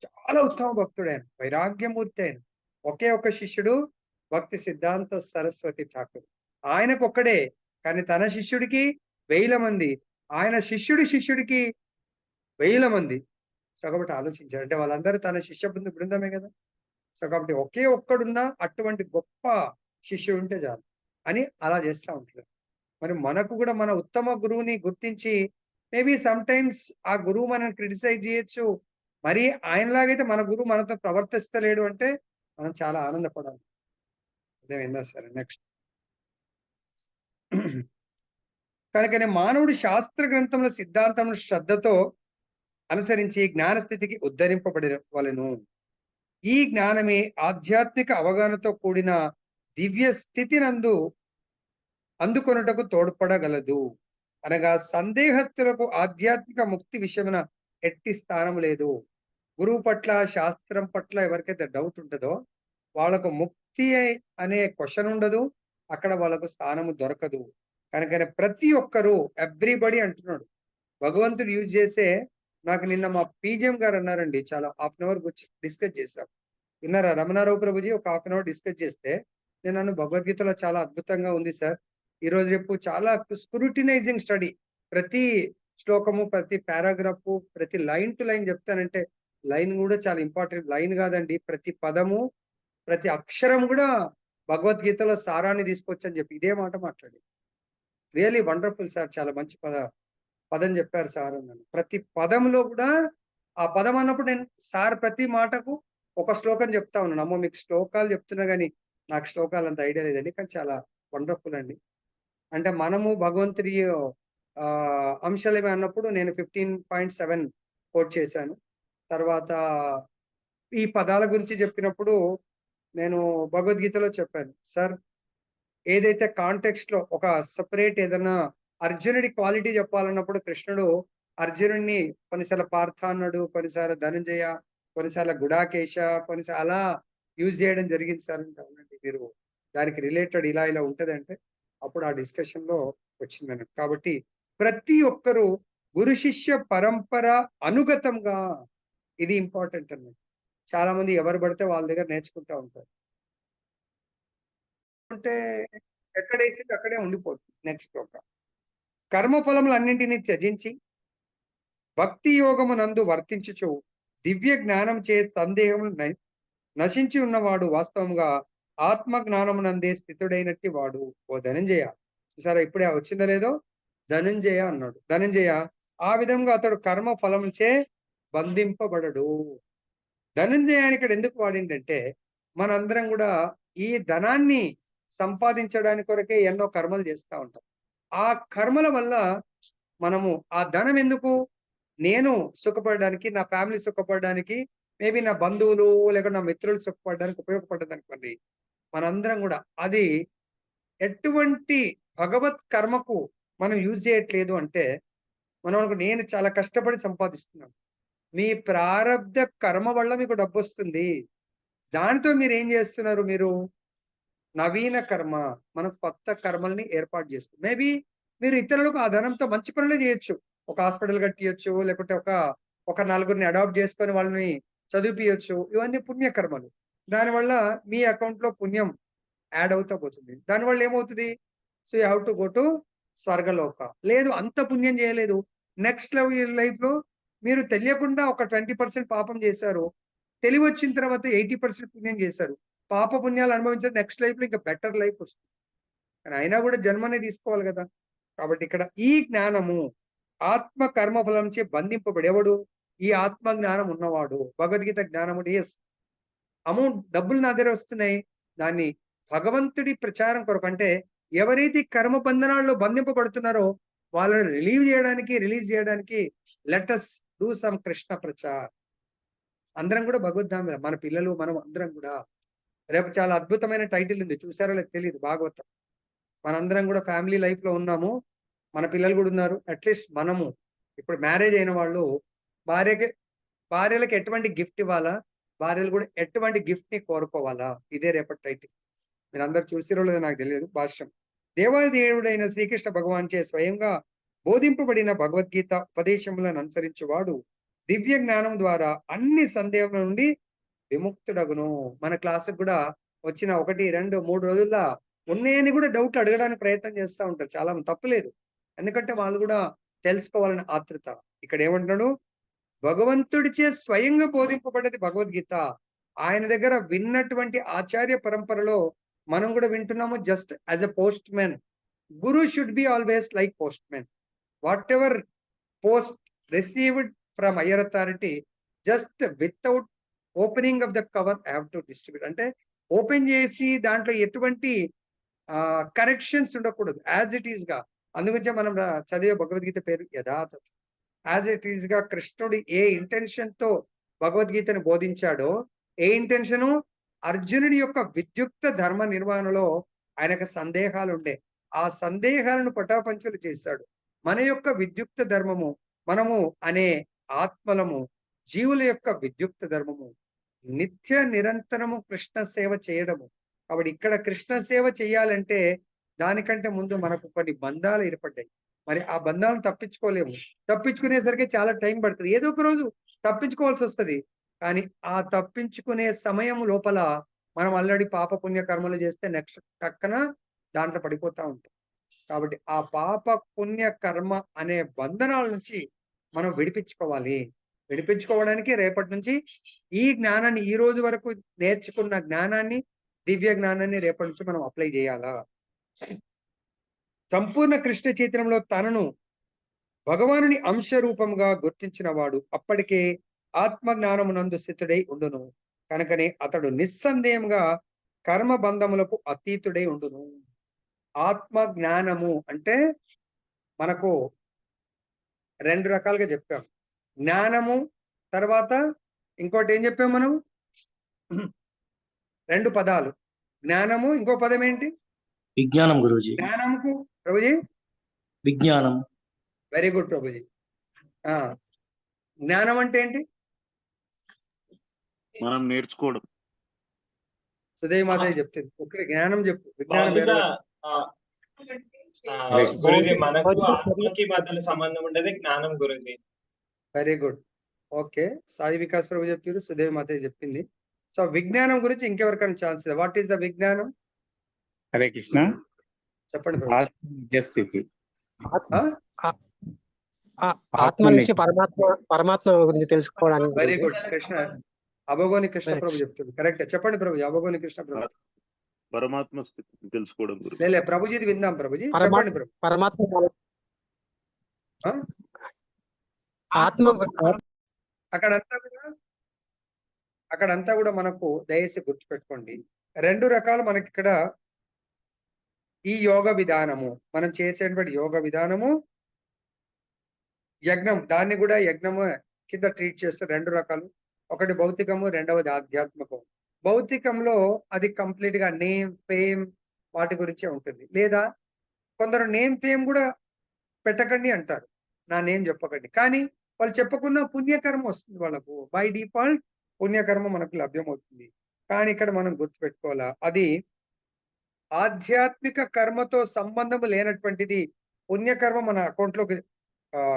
S1: చాలా ఉత్తమ భక్తుడాయన. వైరాగ్యమూర్తి ఆయన. ఒకే ఒక్క శిష్యుడు భక్తి సిద్ధాంత సరస్వతి ఠాకూర్. ఆయనకొక్కడే. కానీ తన శిష్యుడికి వేల మంది. ఆయన శిష్యుడికి వేల మంది. సో, కాబట్టి ఆలోచించారు. అంటే వాళ్ళందరూ తన శిష్య బృందమే గదా! సో, కాబట్టి ఒకే ఒక్కడున్నా అటువంటి గొప్ప శిష్యుడుంటే చాలు అని అలా చేస్తా ఉంటారు. మరి మనకు గూడా మన ఉత్తమ గురువుని గుర్తించి మేబీ సమ్‌టైమ్స్ ఆ గురువు మనల్ని క్రిటిసైజ్ జేయొచ్చు. మరి ఆయనలాగైతే మన గురువు మనతో ప్రవర్తిస్తలేడు అంటే మనం చాలా ఆనందపడాలి. అర్థమైందా? సరే నెక్స్ట్. కనుకనే మానవుడు శాస్త్ర గ్రంథముల సిద్ధాంతమును శ్రద్ధతో అనుసరించి జ్ఞాన స్థితికి ఉద్ధరింపబడవలెను. ఈ జ్ఞానమే ఆధ్యాత్మిక అవగాహనతో కూడిన దివ్య స్థితినందు అందుకొనుటకు తోడ్పడగలదు. అనగా సందేహస్తులకు ఆధ్యాత్మిక ముక్తి విషయమున ఎట్టి స్థానం లేదు. గురువు పట్ల, శాస్త్రం పట్ల ఎవరికైతే డౌట్ ఉంటదో వాళ్ళకు ముక్తి అనే క్వెషన్ ఉండదు. అక్కడ వాళ్ళకు స్థానము దొరకదు. కనుకనే ప్రతి ఒక్కరు ఎవ్రీబడీ అంటున్నాడు. భగవంతుడు యూజ్ చేసే నాకు నిన్న మా పీజీఎం గారు అన్నారండి. చాలా హాఫ్ అన్ అవర్ డిస్కస్ చేసాం. విన్నారా? రమణారావు ప్రభుజీ ఒక హాఫ్ అన్ అవర్ డిస్కస్ చేస్తే నేనన్నాను భగవద్గీతలో చాలా అద్భుతంగా ఉంది సార్. ఈరోజు రేపు చాలా స్క్రూటినైజింగ్ స్టడీ. ప్రతి శ్లోకము, ప్రతి పారాగ్రాఫు, ప్రతి లైన్ టు లైన్ చెప్తానంటే, లైన్ గూడా చాలా ఇంపార్టెంట్. లైన్ గాదండి. ప్రతి పదము, ప్రతి అక్షరం గూడా భగవద్గీతలో సారాన్ని తీసుకొచ్చని చెప్పి ఇదే మాట మాట్లాడారు. Really wonderful sir. చాలా మంచి పదం చెప్పారు సార్ అన్నాను. ప్రతి పదంలో గూడా ఆ పదం అన్నప్పుడు నేను సార్ ప్రతి మాటకు ఒక శ్లోకం చెప్తా ఉన్నాను. అమ్మో! మీకు శ్లోకాలు చెప్తున్నా గాని, నాకు శ్లోకాలంత ఐడియా లేదండి. కానీ చాలా వండర్‌ఫుల్ అండి. అంటే మనము భగవంతుడి అంశాలేమి అన్నప్పుడు నేను 15.7 కోట్ చేశాను. తర్వాత ఈ పదాల గురించి చెప్పినప్పుడు నేను భగవద్గీతలో చెప్పాను. సార్ ఏదైతే కాంటెక్స్ట్‌లో ఒక సెపరేట్ ఏదన్నా అర్జునుడి క్వాలిటీ చెప్పాలన్నప్పుడు కృష్ణుడు అర్జునుడిని కొన్నిసార్లు పార్థ అన్నాడు, కొన్నిసార్లు ధనంజయ, కొన్నిసార్లు గుడాకేశ, అలా యూజ్ చేయడం జరిగింది సార్ అంటే, అవునండి. మీరు దానికి రిలేటెడ్ ఇలా ఇలా ఉంటదంటే, అప్పుడు ఆ డిస్కషన్‌లో వచ్చిందన్నట్టు. కాబట్టి ప్రతి ఒక్కరు గురు శిష్య పరంపర అనుగతంగా ఇది ఇంపార్టెంట్ అన్నమాట. చాలా మంది ఎవరు పడితే వాళ్ళ దగ్గర నేర్చుకుంటా ఉంటారు. అంటే ఎక్కడేసింది అక్కడే ఉండిపోతుంది. నెక్స్ట్ ఒక కర్మఫలములన్నింటిని త్యజించి భక్తి యోగమునందు వర్తించుచు దివ్య జ్ఞానం చే సందేహములు నశించి ఉన్నవాడు వాస్తవంగా ఆత్మ జ్ఞానమునందే స్థితుడైనట్టి వాడు. ఓ ధనంజయ, చూసారా ఇప్పుడే వచ్చిందో లేదో, ధనంజయ అన్నాడు. ధనంజయ, ఆ విధంగా అతడు కర్మ ఫలముచే బంధింపబడడు. ధనంజయ అని ఇక్కడ ఎందుకు వాడిండంటే, మనందరం కూడా ఈ ధనాన్ని సంపాదించడానికి కొరకే ఎన్నో కర్మలు చేస్తా ఉంటాం. ఆ కర్మల వల్ల మనము ఆ ధనం ఎందుకు? నేను సుఖపడడానికి, నా ఫ్యామిలీ సుఖపడడానికి, మేబీ నా బంధువులు లేకపోతే నా మిత్రులు సుఖపడడానికి ఉపయోగపడ్డదనుకోండి. మనందరం గూడా అది ఎటువంటి భగవత్ కర్మకు మనం యూజ్ చేయట్లేదు అంటే, మనం నేను చాలా కష్టపడి సంపాదిస్తున్నాను. మీ ప్రారబ్ధ కర్మ వల్ల మీకు డబ్బొస్తుంది. దానితో మీరేం జేస్తున్నారు మీరు? నవీన కర్మ. మనం కొత్త కర్మల్ని ఏర్పాటు చేసుకో మేబీ మీరు ఇతరులకు ఆ ధనంతో మంచి పనులే చేయొచ్చు. ఒక హాస్పిటల్ కట్టియొచ్చు. లేకపోతే ఒక నలుగురిని అడాప్ట్ చేసుకొని వాళ్ళని చదివిపియొచ్చు. ఇవన్నీ పుణ్యకర్మలు. దానివల్ల మీ అకౌంట్‌లో పుణ్యం యాడ్ అవుతా పోతుంది. దానివల్ల ఏమవుతది? So, you have to go to Swargaloka. లేదు అంత పుణ్యం చేయలేదు. నెక్స్ట్ లైఫ్‌లో మీరు తెలియకుండా ఒక 20% పాపం చేశారు. తెలివొచ్చిన తర్వాత 80% పుణ్యం చేశారు. పాప పుణ్యాలు అనుభవించిన నెక్స్ట్ లైఫ్‌లో ఇంకా బెటర్ లైఫ్ వస్తుంది. కానీ అయినా కూడా జన్మనే తీసుకోవాలి గదా! కాబట్టి ఇక్కడ ఈ జ్ఞానము ఆత్మ కర్మ ఫలంచే బంధింపబడు. ఎవడు? ఈ ఆత్మ జ్ఞానం ఉన్నవాడు. భగవద్గీత జ్ఞానముడు యెస్. డబ్బులు నా దగ్గర వస్తున్నాయి. దాన్ని భగవంతుడి ప్రచారం కొరకు అంటే ఎవరైతే కర్మ బంధనాల్లో బంధింపబడుతున్నారో వాళ్ళని రిలీజ్ చేయడానికి let us do some Krishna prachar. అందరం కూడా భగవద్ధామ మన పిల్లలు మనం అందరం కూడా రేపు చాలా అద్భుతమైన టైటిల్ ఉంది. చూసారో లేదో తెలీదు భాగవతం. మనందరం కూడా ఫ్యామిలీ లైఫ్‌లో ఉన్నాము. మన పిల్లలు కూడా ఉన్నారు. అట్‌లీస్ట్ మనము ఇప్పుడు మ్యారేజ్ అయిన వాళ్ళు భార్యకి భార్యలకి ఎటువంటి గిఫ్ట్ ఇవ్వాలా? భార్యలు కూడా ఎటువంటి గిఫ్ట్‌ని కోరుకోవాలా? ఇదే రేపటి టైటిల్. మీరందరూ చూసిరో లేదో నాకు తెలియదు. భాష్యం. దేవాది దేవుడైన శ్రీకృష్ణ భగవానుచే స్వయంగా బోధింపబడిన భగవద్గీత ఉపదేశములను అనుసరించువాడు దివ్య జ్ఞానం ద్వారా అన్ని సందేహముల నుండి విముక్తుడగును. మన క్లాస్‌కి కూడా వచ్చిన 1, 2, 3 రోజుల్లో ఉన్నాయని కూడా డౌట్లు అడగడానికి ప్రయత్నం చేస్తా ఉంటారు. చాలా మంది తప్పులేదు. ఎందుకంటే వాళ్ళు కూడా తెలుసుకోవాలని ఆతృత. ఇక్కడ ఏమంటున్నాడు? భగవంతుడిచే స్వయంగా బోధింపబడ్డది భగవద్గీత. ఆయన దగ్గర విన్నటువంటి ఆచార్య పరంపరలో మనం కూడా వింటున్నాము just as a postman. Guru should be always like postman. Whatever post received from higher authority just without opening of the cover have to distribute. అంటే ఓపెన్ చేసి దాంట్లో ఎటువంటి కరెక్షన్స్ ఉండకూడదు. యాజ్ ఇట్ ఈస్‌గా. అందుగురించే మనం చదివే భగవద్గీత పేరు యథాతథ. As it ఈస్‌గా కృష్ణుడు ఏ ఇంటెన్షన్‌తో భగవద్గీతను బోధించాడో, ఏ ఇంటెన్షను? అర్జునుడి యొక్క విద్యుక్త ధర్మ నిర్వహణలో ఆయనకు సందేహాలుండే. ఆ సందేహాలను పటాపంచలు చేశాడు. మన యొక్క విద్యుక్త ధర్మము, మనము అనే ఆత్మలము, జీవుల యొక్క విద్యుక్త ధర్మము నిత్య నిరంతరము కృష్ణ సేవ చేయడము. కాబట్టి ఇక్కడ కృష్ణ సేవ చేయాలంటే దానికంటే ముందు మనకు కొన్ని బంధాలు ఏర్పడ్డాయి. మరి ఆ బంధాలను తప్పించుకోలేము. తప్పించుకునేసరికి చాలా టైం పడుతుంది. ఏదో ఒక రోజు తప్పించుకోవాల్సి వస్తది. కానీ ఆ తప్పించుకునే సమయం లోపల మనం ఆల్రెడీ పాప పుణ్య కర్మలు చేస్తే నెక్స్ట్ టక్కన దాంట్లో పడిపోతా ఉంటాం. కాబట్టి ఆ పాప పుణ్య కర్మ అనే బంధనాల నుంచి మనం విడిపించుకోవాలి. విడిపించుకోవడానికి రేపటి నుంచి ఈ జ్ఞానాన్ని, ఈ రోజు వరకు నేర్చుకున్న జ్ఞానాన్ని, దివ్య జ్ఞానాన్ని రేపటి నుంచి మనం అప్లై చేయాలా. సంపూర్ణ కృష్ణ చైతన్యంలో తనను భగవానుని అంశ రూపంగా గుర్తించిన వాడు అప్పటికే ఆత్మ జ్ఞానమునందు స్థితుడై ఉండును. కనుకనే అతడు నిస్సందేహంగా కర్మ బంధములకు అతీతుడై ఉండును. ఆత్మ జ్ఞానము అంటే మనకు 2 రకాలుగా చెప్పాం. జ్ఞానము, తర్వాత ఇంకోటి ఏం చెప్పాం మనం? 2 పదాలు. జ్ఞానము, ఇంకో పదం ఏంటి?
S2: విజ్ఞానం గురూజీ.
S1: జ్ఞానముకు ప్రభుజీ
S2: విజ్ఞానం.
S1: Very good Prabhuji. జ్ఞానం అంటే ఏంటి?
S3: మనం నేర్చుకోవడం.
S1: సుదేవి మాతయ్య చెప్తుంది. ఓకే, జ్ఞానం చెప్పు. విజ్ఞానం వేరే.
S4: గురుజీ మనకు ఆత్మకి మధ్యలో సంబంధం ఉండేది జ్ఞానం Guruji.
S1: Very good. Okay, Sai Vikas Prabhu చెప్పారు, సుదేవి మాతయ్య చెప్పింది. సో విజ్ఞానం గురించి ఇంకెవరికైనా ఛాన్స్ ಇದೆ? వాట్ ఈస్ ద విజ్ఞానం?
S5: హరే కృష్ణ.
S1: చెప్పండి ప్రభు.
S5: స్థితి.
S6: ఆత్మ నుంచి పరమాత్మ గురించి తెలుసుకోవడానికి.
S1: Very good. కృష్ణ అభోగోని కృష్ణ ప్రభు చెప్తుంది. కరెక్ట్. చెప్పండి ప్రభు. అభోగోని కృష్ణ ప్రభు.
S3: పరమాత్మ స్థితిని తెలుసుకోవడం గురించి.
S1: లే ప్రభుజీది విందాం ప్రభుజీ. చెప్పండి ప్రభు.
S6: పరమాత్మ ఆత్మ
S1: అక్కడంతా కూడా మనకు దయచేసి గుర్తుపెట్టుకోండి. 2 రకాలు మనకి ఇక్కడ ఈ యోగ విధానము, మనం చేసేటువంటి యోగ విధానము, యజ్ఞం, దాన్ని కూడా యజ్ఞము కింద ట్రీట్ చేస్తే 2 రకాలు. ఒకటి భౌతికము, రెండవది ఆధ్యాత్మికం. భౌతికంలో అది కంప్లీట్ గా నేమ్, ఫేమ్ వాటి గురించే ఉంటుంది. లేదా కొందరు నేమ్, ఫేమ్ కూడా పెట్టకండి అంటారు, నా నేమ్ చెప్పకండి. కానీ వాళ్ళు చెప్పకున్న పుణ్యకర్మ వస్తుంది వాళ్ళకు. బై డిఫాల్ట్ పుణ్యకర్మ మనకు లభ్యమవుతుంది. కానీ ఇక్కడ మనం గుర్తుపెట్టుకోవాలా, అది ఆధ్యాత్మిక కర్మతో సంబంధం లేనటువంటిది. పుణ్యకర్మ మన అకౌంట్లోకి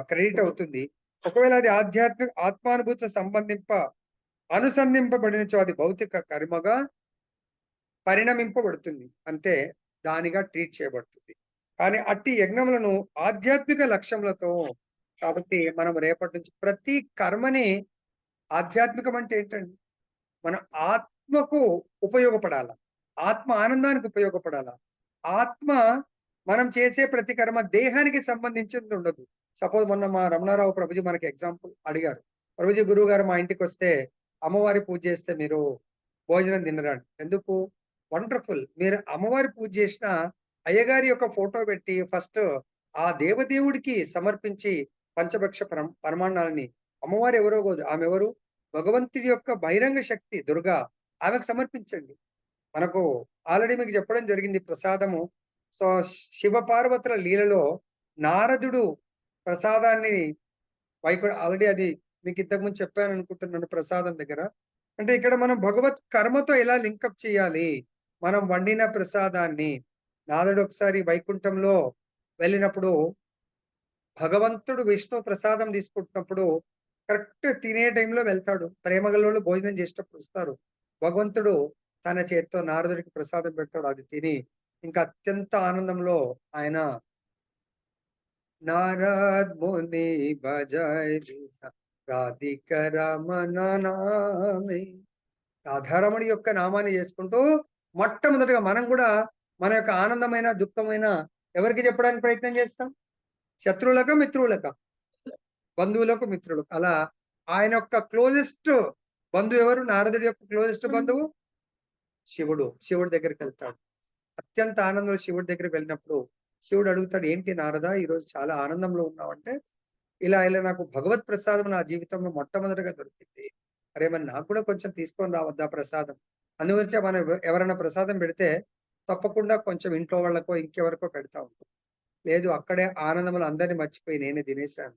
S1: క్రెడిట్ అవుతుంది. ఒకవేళ అది ఆధ్యాత్మిక ఆత్మానుభూతి అనుసంధింపబడినచో అది భౌతిక కర్మగా పరిణమింపబడుతుంది, అంటే దానిగా ట్రీట్ చేయబడుతుంది. కానీ అట్టి యజ్ఞములను ఆధ్యాత్మిక లక్ష్యములతో, కాబట్టి మనం రేపటి నుంచి ప్రతి కర్మని, ఆధ్యాత్మికం అంటే ఏంటండి? మన ఆత్మకు ఉపయోగపడాల, ఆత్మ ఆనందానికి ఉపయోగపడాల. ఆత్మ మనం చేసే ప్రతి కర్మ దేహానికి సంబంధించింది ఉండదు. సపోజ్ మొన్న మా రమణారావు ప్రభుజీ మనకి ఎగ్జాంపుల్ అడిగారు. ప్రభుజీ, గురువు గారు మా ఇంటికి వస్తే అమ్మవారి పూజ చేస్తే మీరు భోజనం తినరండి. ఎందుకు? వండర్ఫుల్. మీరు అమ్మవారి పూజ చేసిన అయ్యగారి యొక్క ఫోటో పెట్టి ఫస్ట్ ఆ దేవదేవుడికి సమర్పించి పంచభక్ష పరమాన్నాలని, అమ్మవారు ఎవరో కాదు, ఆమె ఎవరు? భగవంతుడి యొక్క బహిరంగ శక్తి దుర్గా, ఆమెకు సమర్పించండి. మనకు ఆల్రెడీ మీకు చెప్పడం జరిగింది ప్రసాదము. సో శివ పార్వతుల లీలలో నారదుడు ప్రసాదాన్ని ఆల్రెడీ అది మీకు ఇంతకుముందు చెప్పాను అనుకుంటున్నాను ప్రసాదం దగ్గర. అంటే ఇక్కడ మనం భగవత్ కర్మతో ఎలా లింకప్ చేయాలి? మనం వండిన ప్రసాదాన్ని, నారదుడు ఒకసారి వైకుంఠంలో వెళ్ళినప్పుడు భగవంతుడు విష్ణు ప్రసాదం తీసుకుంటున్నప్పుడు కరెక్ట్ తినే టైంలో వెళ్తాడు. ప్రేమగల్లో భోజనం చేసేటప్పుడు వస్తారు. భగవంతుడు తన చేతితో నారదుడికి ప్రసాదం పెడతాడు. అది తిని ఇంకా అత్యంత ఆనందంలో ఆయన నారద్ ముని భజై రాధిక రమణ నామే, రాధారమణి యొక్క నామాన్ని చేసుకుంటూ మొట్టమొదటిగా మనం కూడా మన యొక్క ఆనందమైన దుఃఖమైన ఎవరికి చెప్పడానికి ప్రయత్నం చేస్తాం? శత్రువులక, మిత్రువులక? బంధువులకు, మిత్రులకు. అలా ఆయన యొక్క క్లోజెస్ట్ బంధువు ఎవరు? నారదుడి యొక్క క్లోజెస్ట్ బంధువు శివుడు. శివుడి దగ్గరికి వెళ్తాడు. అత్యంత ఆనందంలో శివుడి దగ్గరికి వెళ్ళినప్పుడు శివుడు అడుగుతాడు, ఏంటి నారద ఈరోజు చాలా ఆనందంలో ఉన్నావంటే, ఇలా నాకు భగవత్ ప్రసాదం నా జీవితంలో మొట్టమొదటిగా దొరికింది. అరే మరి నాకు కూడా కొంచెం తీసుకొని రావద్దా ప్రసాదం? అందుగురించి మనం ఎవరైనా ప్రసాదం పెడితే తప్పకుండా కొంచెం ఇంట్లో వాళ్ళకో ఇంకెవరికో పెడతా ఉంటాం. లేదు, అక్కడే ఆనందంలో అందరినీ మర్చిపోయి నేనే తినేశాను.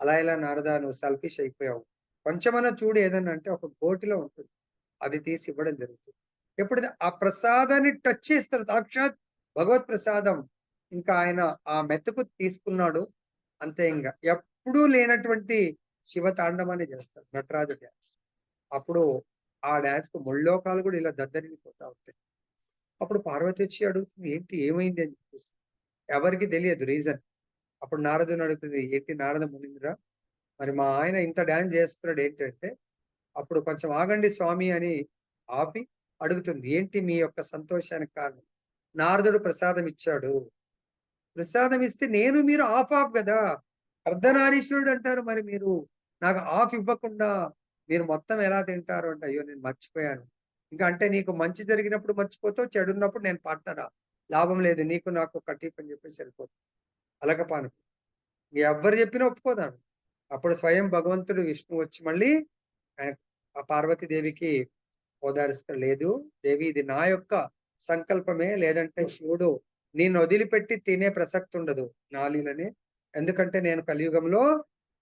S1: అలా ఇలా నారద నువ్వు సెల్ఫిష్ అయిపోయావు, కొంచెమన్నా చూడు ఏదన్నా అంటే ఒక గోటిలో ఉంటుంది, అది తీసి ఇవ్వడం జరుగుతుంది. ఎప్పుడైతే ఆ ప్రసాదాన్ని టచ్ చేస్తారు, సాక్షాత్ భగవత్ ప్రసాదం, ఇంకా ఆయన ఆ మెతుకు తీసుకున్నాడు అంతే. ఇంకా ఎప్పుడూ లేనటువంటి శివ తాండవాన్ని చేస్తాడు, నటరాజు డ్యాన్స్. అప్పుడు ఆ డాన్స్ కు ముల్లోకాలు కూడా ఇలా దద్దరిల్లిపోతా ఉంటాయి. అప్పుడు పార్వతి వచ్చి అడుగుతుంది, ఏంటి ఏమైంది అని చెప్పేసి. ఎవరికి తెలియదు రీజన్. అప్పుడు నారదుని అడుగుతుంది, ఏంటి నారద మునీంద్ర, మరి మా ఆయన ఇంత డాన్స్ చేస్తున్నాడు ఏంటంటే, అప్పుడు కొంచెం ఆగండి స్వామి అని ఆపి అడుగుతుంది, ఏంటి మీ యొక్క సంతోషానికి కారణం? నారదుడు ప్రసాదం ఇచ్చాడు. ప్రసాదం ఇస్తే నేను మీరు ఆఫ్ ఆఫ్ కదా, అర్ధనారీశ్వరుడు అంటారు, మరి మీరు నాకు ఆఫ్ ఇవ్వకుండా మీరు మొత్తం ఎలా తింటారు అంటే, అయ్యో నేను మర్చిపోయాను. ఇంకా అంటే నీకు మంచి జరిగినప్పుడు మర్చిపోతావు, చెడు ఉన్నప్పుడు నేను పాడతారా? లాభం లేదు, నీకు నాకు కట్టిప్ అని చెప్పేసి వెళ్ళిపోతుంది. అలకపాను ఎవ్వరు చెప్పినా ఒప్పుకోదాను. అప్పుడు స్వయం భగవంతుడు విష్ణువు వచ్చి మళ్ళీ ఆయన ఆ పార్వతీదేవికి ఓదారుస్తాడు, లేదు దేవి ఇది నా యొక్క సంకల్పమే, లేదంటే శివుడు నిన్ను వదిలిపెట్టి తినే ప్రసక్తి ఉండదు నాలీలని. ఎందుకంటే నేను కలియుగంలో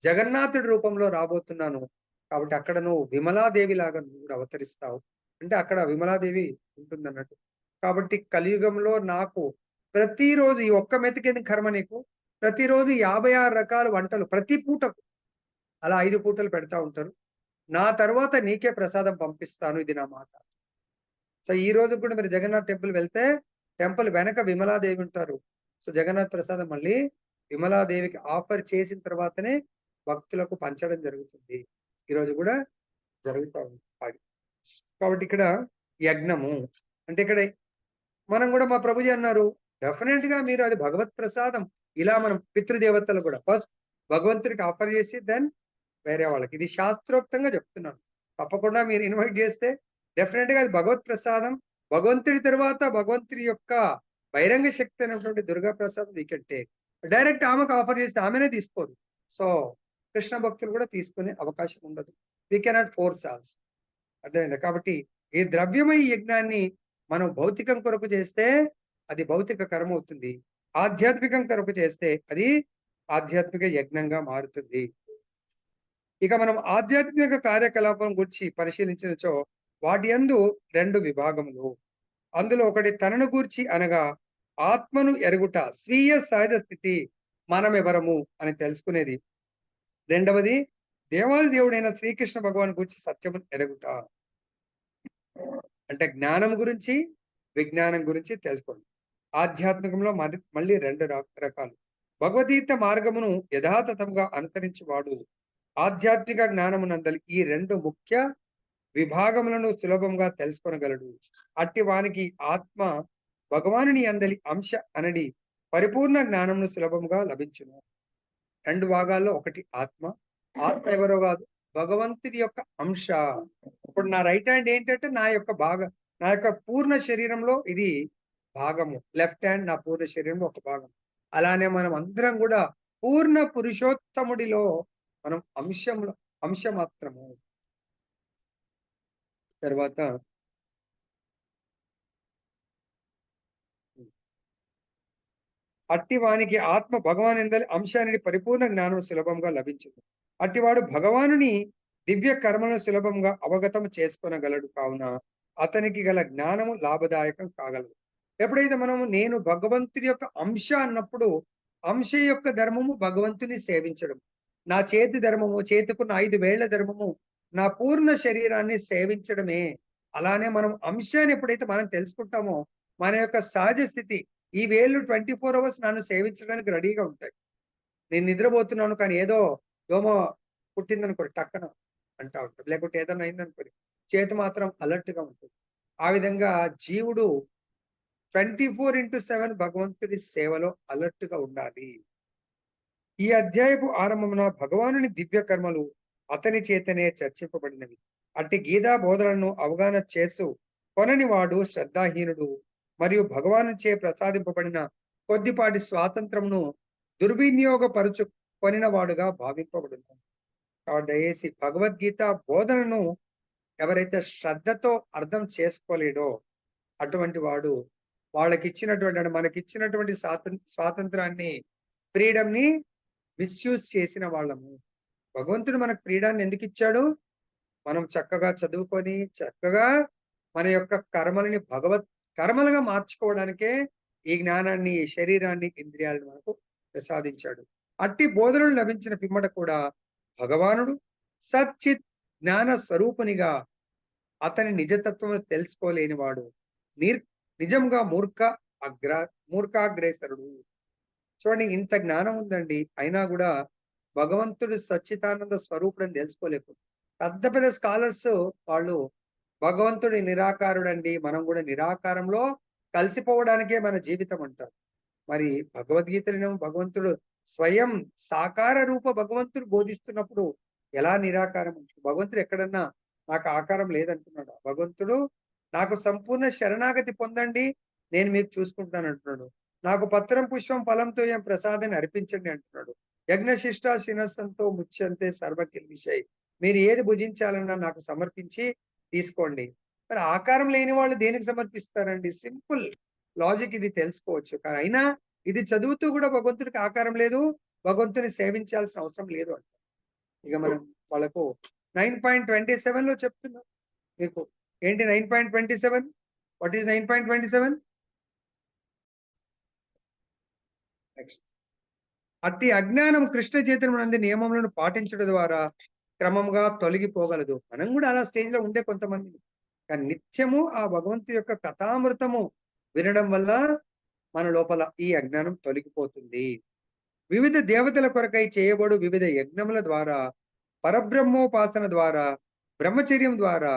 S1: జగన్నాథుడి రూపంలో రాబోతున్నాను, కాబట్టి అక్కడ నువ్వు విమలాదేవి లాగా నువ్వు కూడా అవతరిస్తావు. అంటే అక్కడ విమలాదేవి ఉంటుంది అన్నట్టు. కాబట్టి కలియుగంలో నాకు ప్రతిరోజు ఈ ఒక్క మెతుకేది కర్మ నీకు, ప్రతిరోజు 56 రకాల వంటలు ప్రతి పూటకు అలా 5 పూటలు పెడతా ఉంటారు. నా తర్వాత నీకే ప్రసాదం పంపిస్తాను, ఇది నా మాట. సో ఈ రోజు కూడా మీరు జగన్నాథ్ టెంపుల్ వెళ్తే టెంపుల్ వెనక విమలాదేవి ఉంటారు. సో జగన్నాథ్ ప్రసాదం మళ్ళీ విమలాదేవికి ఆఫర్ చేసిన తర్వాతనే భక్తులకు పంచడం జరుగుతుంది. ఈరోజు కూడా జరుగుతూ ఉంది. కాబట్టి ఇక్కడ యజ్ఞము అంటే ఇక్కడ మనం కూడా మా ప్రభుజీ అన్నారు, డెఫినెట్ గా మీరు అది భగవత్ ప్రసాదం. ఇలా మనం పితృదేవతలు కూడా ఫస్ట్ భగవంతుడికి ఆఫర్ చేసి దెన్ వేరే వాళ్ళకి, ఇది శాస్త్రోక్తంగా చెప్తున్నాను. తప్పకుండా మీరు ఇన్వైట్ చేస్తే డెఫినెట్ గా అది భగవత్ ప్రసాదం. భగవంతుడి తర్వాత భగవంతుడి యొక్క బహిరంగ శక్తి అయినటువంటి దుర్గా ప్రసాదం వీ కెన్ టేక్. డైరెక్ట్ ఆమెకు ఆఫర్ చేస్తే ఆమెనే తీసుకోదు. సో కృష్ణ భక్తులు కూడా తీసుకునే అవకాశం ఉండదు. We cannot force also. అర్థమైందా? కాబట్టి ఈ ద్రవ్యమయ యజ్ఞాన్ని మనం భౌతికం కొరకు చేస్తే అది భౌతిక కర్మ అవుతుంది. ఆధ్యాత్మికం కొరకు చేస్తే అది ఆధ్యాత్మిక యజ్ఞంగా మారుతుంది. ఇక మనం ఆధ్యాత్మిక కార్యకలాపం గురించి పరిశీలించినచో వాటి యందు 2 విభాగములు. అందులో ఒకటి తనను గూర్చి అనగా ఆత్మను ఎరుగుట, స్వీయ సహజ స్థితి, మనమెవరము అని తెలుసుకునేది. రెండవది దేవాది దేవుడైన శ్రీకృష్ణ భగవాన్ గురించి సత్యము ఎరుగుట, అంటే జ్ఞానం గురించి విజ్ఞానం గురించి తెలుసుకోండి. ఆధ్యాత్మికంలో మళ్ళీ 2 రకాలు. భగవద్గీత మార్గమును యథాతథంగా అనుసరించేవాడు ఆధ్యాత్మిక జ్ఞానమునందలి ఈ 2 ముఖ్య విభాగములను సులభంగా తెలుసుకొనగలడు. అట్టి వానికి ఆత్మ భగవానుని అందలి అంశ అనడి పరిపూర్ణ జ్ఞానమును సులభంగా లభించును. 2 భాగాల్లో ఒకటి ఆత్మ. ఆత్మ ఎవరో కాదు, భగవంతుడి యొక్క అంశ. ఇప్పుడు నా రైట్ హ్యాండ్ ఏంటంటే నా యొక్క పూర్ణ శరీరంలో ఇది భాగము. లెఫ్ట్ హ్యాండ్ నా పూర్ణ శరీరంలో ఒక భాగం. అలానే మనం అందరం కూడా పూర్ణ పురుషోత్తముడిలో మనం అంశ మాత్రము. తర్వాత అట్టి వానికి ఆత్మ భగవాన్ ఎందలి అంశాన్ని పరిపూర్ణ జ్ఞానం సులభంగా లభించదు. అట్టివాడు భగవానుని దివ్య కర్మలను సులభంగా అవగతం చేసుకొనగలడు. కావున అతనికి గల జ్ఞానము లాభదాయకం కాగలదు. ఎప్పుడైతే మనము నేను భగవంతుడి యొక్క అంశ అన్నప్పుడు, అంశ యొక్క ధర్మము భగవంతుని సేవించడం. నా చేతి ధర్మము, చేతికున్న 5 వేళ్ల ధర్మము నా పూర్ణ శరీరాన్ని సేవించడమే. అలానే మనం అంశాన్ని ఎప్పుడైతే మనం తెలుసుకుంటామో మన యొక్క సహజ స్థితి, ఈ వేళ్ళు 24 hours నన్ను సేవించడానికి రెడీగా ఉంటాయి. నేను నిద్రపోతున్నాను కానీ ఏదో దోమ పుట్టిందనుకోండి టక్కన అంటా ఉంటుంది, లేకుంటే ఏదైనా అయిందనుకోండి చేతి మాత్రం అలర్ట్ గా ఉంటుంది. ఆ విధంగా జీవుడు 24/7 భగవంతుడి సేవలో అలర్ట్ గా ఉండాలి. ఈ అధ్యాయపు ఆరంభమున భగవానుని దివ్య కర్మలు అతని చేతనే చర్చింపబడినవి. అట్టి గీతా బోధనలను అవగాహన చేసు కొనని వాడు శ్రద్ధాహీనుడు మరియు భగవానుచే ప్రసాదింపబడిన కొద్దిపాటి స్వాతంత్రమును దుర్వినియోగపరుచు కొనిన వాడుగా భావింపబడును. కాబట్టి దయచేసి భగవద్గీత బోధనను ఎవరైతే శ్రద్ధతో అర్థం చేసుకోలేడో అటువంటి వాడు వాళ్ళకిచ్చినటువంటి మనకిచ్చినటువంటి స్వాతంత్రాన్ని, ఫ్రీడమ్ ని మిస్యూజ్ చేసిన వాళ్ళము. భగవంతుడు మనకు ఫ్రీడాన్ని ఎందుకు ఇచ్చాడు? మనం చక్కగా చదువుకొని చక్కగా మన యొక్క కర్మలని భగవత్ కర్మలుగా మార్చుకోవడానికే ఈ జ్ఞానాన్ని, శరీరాన్ని, ఇంద్రియాలను మనకు ప్రసాదించాడు. అట్టి బోధనలు లభించిన పిమ్మట కూడా భగవానుడు సచ్చిత్ జ్ఞాన స్వరూపునిగా అతని నిజతత్వము తెలుసుకోలేని వాడు నిజంగా మూర్ఖాగ్రేసరుడు. చూడండి, ఇంత జ్ఞానం ఉందండి, అయినా కూడా భగవంతుడు సచ్చిదానంద స్వరూపుడని తెలుసుకోలేకపోతే పెద్ద పెద్ద స్కాలర్స్ వాళ్ళు భగవంతుడి నిరాకారుడండి, మనం కూడా నిరాకారంలో కలిసిపోవడానికే మన జీవితం అంటారు. మరి భగవద్గీతలో భగవంతుడు స్వయం సాకార రూప భగవంతుడు బోధిస్తున్నప్పుడు ఎలా నిరాకారం అంటారు? భగవంతుడు ఎక్కడన్నా నాకు ఆకారం లేదంటున్నాడు. భగవంతుడు నాకు సంపూర్ణ శరణాగతి పొందండి, నేను మీకు చూసుకుంటాను అంటున్నాడు. నాకు పత్రం పుష్పం ఫలంతో ఏం ప్రసాదాన్ని అర్పించండి అంటున్నాడు. యజ్ఞశిష్ట శినస్సంతో ముచ్యంతే సర్వకిల్ విషయ్, మీరు ఏది భుజించాలన్నా నాకు సమర్పించి తీసుకోండి. మరి ఆకారం లేని వాళ్ళు దేనికి సమర్పిస్తారండి? సింపుల్ లాజిక్ ఇది తెలుసుకోవచ్చు. కానీ అయినా ఇది చదువుతూ కూడా భగవంతుడికి ఆకారం లేదు, భగవంతుని సేవించాల్సిన అవసరం లేదు అంట. ఇక మనం వాళ్ళకు 9.27 లో చెప్తున్నాం మీకు. ఏంటి 9.27? What is 9.27? నెక్స్ట్, అట్టి అజ్ఞానం కృష్ణ చైతన్యమునందు నియమములను పాటించడం ద్వారా క్రమంగా తొలగిపోగలదు. మనం కూడా అలా స్టేజ్ లో ఉండే కొంతమంది, కానీ నిత్యము ఆ భగవంతుడి యొక్క కథామృతము వినడం వల్ల మన లోపల ఈ అజ్ఞానం తొలగిపోతుంది. వివిధ దేవతల కొరకై చేయబడు వివిధ యజ్ఞముల ద్వారా, పరబ్రహ్మోపాసన ద్వారా, బ్రహ్మచర్యం ద్వారా,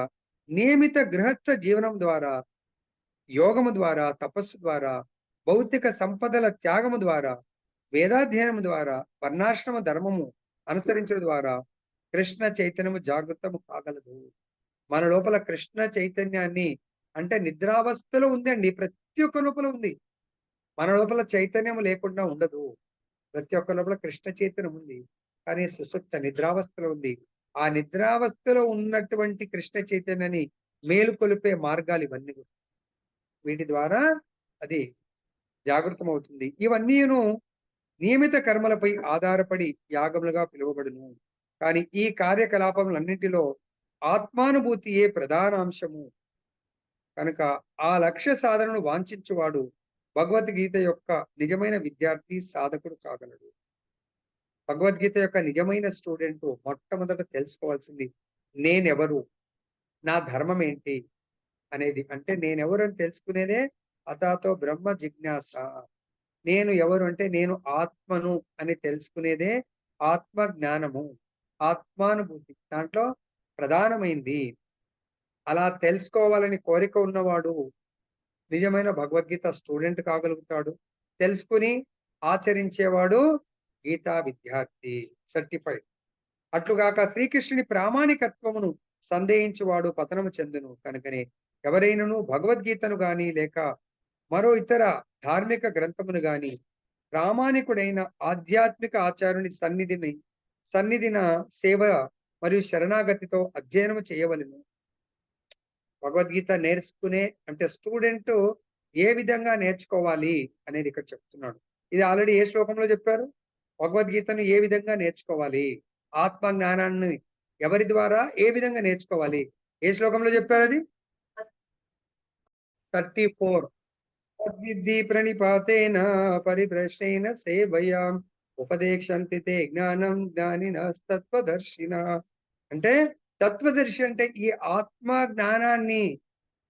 S1: నియమిత గృహస్థ జీవనం ద్వారా, యోగము ద్వారా, తపస్సు ద్వారా, భౌతిక సంపదల త్యాగము ద్వారా, వేదాధ్యయనము ద్వారా, వర్ణాశ్రమ ధర్మము అనుసరించడం ద్వారా కృష్ణ చైతన్యము జాగృతము కాగలదు. మన లోపల కృష్ణ చైతన్యాన్ని, అంటే నిద్రావస్థలో ఉందండి, ప్రతి ఒక్క లోపల ఉంది. మన లోపల చైతన్యం లేకుండా ఉండదు. ప్రతి ఒక్క లోపల కృష్ణ చైతన్యం ఉంది, కానీ సుషుప్త నిద్రావస్థలో ఉంది. ఆ నిద్రావస్థలో ఉన్నటువంటి కృష్ణ చైతన్యాన్ని మేలుకొలిపే మార్గాలు ఇవన్నీ. వీటి ద్వారా అది జాగృతం అవుతుంది. ఇవన్నీను నియమిత కర్మలపై ఆధారపడి యాగములుగా పిలువబడును. కానీ ఈ కార్యకలాపములన్నింటిలో ఆత్మానుభూతియే ప్రధాన అంశము కనుక ఆ లక్ష్య సాధనను వాంఛించువాడు భగవద్గీత యొక్క నిజమైన విద్యార్థి, సాధకుడు కాగలడు. భగవద్గీత యొక్క నిజమైన స్టూడెంట్ మొట్టమొదట తెలుసుకోవాల్సింది నేనెవరు, నా ధర్మం ఏంటి అనేది. అంటే నేనెవరు అని తెలుసుకునేదే అతాతో బ్రహ్మ జిజ్ఞాస. నేను ఎవరు అంటే నేను ఆత్మను అని తెలుసుకునేదే ఆత్మ జ్ఞానము, ఆత్మానుభూతి. దాంట్లో ప్రధానమైంది. అలా తెలుసుకోవాలని కోరిక ఉన్నవాడు నిజమైన భగవద్గీత స్టూడెంట్ కాగలుగుతాడు. తెలుసుకుని ఆచరించేవాడు గీతా విద్యార్థి, సర్టిఫైడ్. అట్లుగాక శ్రీకృష్ణుని ప్రామాణికత్వమును సందేహించువాడు పతనము చెందును. కనుకనే ఎవరైనను భగవద్గీతను గాని లేక మరో ఇతర ధార్మిక గ్రంథమును గాని ప్రామాణికుడైన ఆధ్యాత్మిక ఆచారుని సన్నిధిన సేవ మరియు శరణాగతితో అధ్యయనం చేయవలెను. భగవద్గీత నేర్చుకునే అంటే స్టూడెంట్ ఏ విధంగా నేర్చుకోవాలి అనేది ఇక్కడ చెప్తున్నాడు. ఇది ఆల్రెడీ ఏ శ్లోకంలో చెప్పారు? భగవద్గీతను ఏ విధంగా నేర్చుకోవాలి, ఆత్మ జ్ఞానాన్ని ఎవరి ద్వారా ఏ విధంగా నేర్చుకోవాలి, ఏ శ్లోకంలో చెప్పారు? అది 34. తద్విద్ధి ప్రణిపాతేన పరిభ్రష్టేన సేవయాం ఉపదేశంతి తే జ్ఞానం జ్ఞానినస్తత్వదర్శిన. అంటే తత్వదర్శి అంటే ఈ ఆత్మ జ్ఞానాన్ని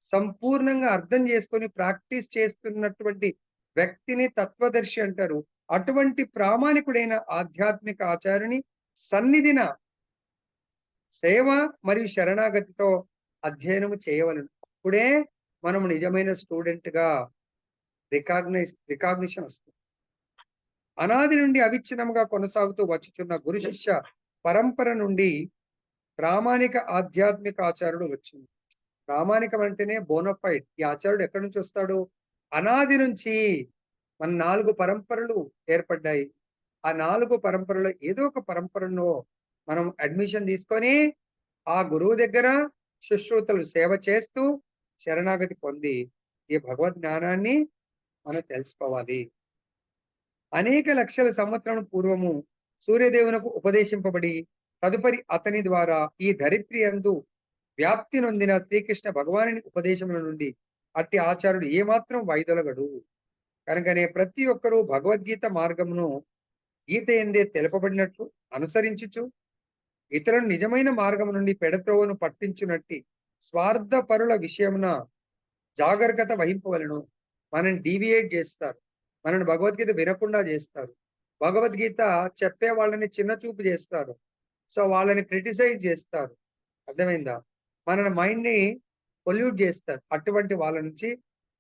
S1: సంపూర్ణంగా అర్థం చేసుకొని ప్రాక్టీస్ చేస్తున్నటువంటి వ్యక్తిని తత్వదర్శి అంటారు. అటువంటి ప్రామాణికుడైన ఆధ్యాత్మిక ఆచార్యుని సన్నిధిన సేవ మరియు శరణాగతితో అధ్యయనము చేయవలను. ఇప్పుడే మనం నిజమైన స్టూడెంట్ గా రికాగ్నిషన్ వస్తుంది. అనాది నుండి అవిచ్ఛిన్నంగా కొనసాగుతూ వచ్చుచున్న గురు శిష్య పరంపర నుండి ప్రామాణిక ఆధ్యాత్మిక ఆచార్యుడు వచ్చింది. ప్రామాణికం అంటేనే బోనఫైడ్. ఈ ఆచార్యుడు ఎక్కడి నుంచి వస్తాడు? అనాది నుంచి మన 4 పరంపరలు ఏర్పడ్డాయి. ఆ 4 పరంపరలో ఏదో ఒక పరంపరలో మనం అడ్మిషన్ తీసుకొని ఆ గురువు దగ్గర శుశ్రూతలు సేవ చేస్తూ శరణాగతి పొంది ఈ భగవద్ జ్ఞానాన్ని మనం తెలుసుకోవాలి. అనేక లక్షల సంవత్సరం పూర్వము సూర్యదేవునకు ఉపదేశింపబడి తదుపరి అతని ద్వారా ఈ ధరిత్రి యందు వ్యాప్తి నొందిన శ్రీకృష్ణ భగవానుని ఉపదేశముల నుండి అట్టి ఆచార్యుడు ఏమాత్రం వైదొలగడు. కనుకనే ప్రతి ఒక్కరూ భగవద్గీత మార్గమును గీత ఎందే తెలుపబడినట్లు అనుసరించుచు ఇతరులను నిజమైన మార్గము నుండి పెడత్రోవను పట్టించునట్టి స్వార్థపరుల విషయమున జాగరూకత వహింపవలను. మనని డీవియేట్ చేస్తారు, మనని భగవద్గీత వినకుండా చేస్తారు, భగవద్గీత చెప్పే వాళ్ళని చిన్న చూపు చేస్తారు, సో వాళ్ళని క్రిటిసైజ్ చేస్తారు. అర్థమైందా? మన మైండ్ ని పొల్యూట్ చేస్తారు. అటువంటి వాళ్ళ నుంచి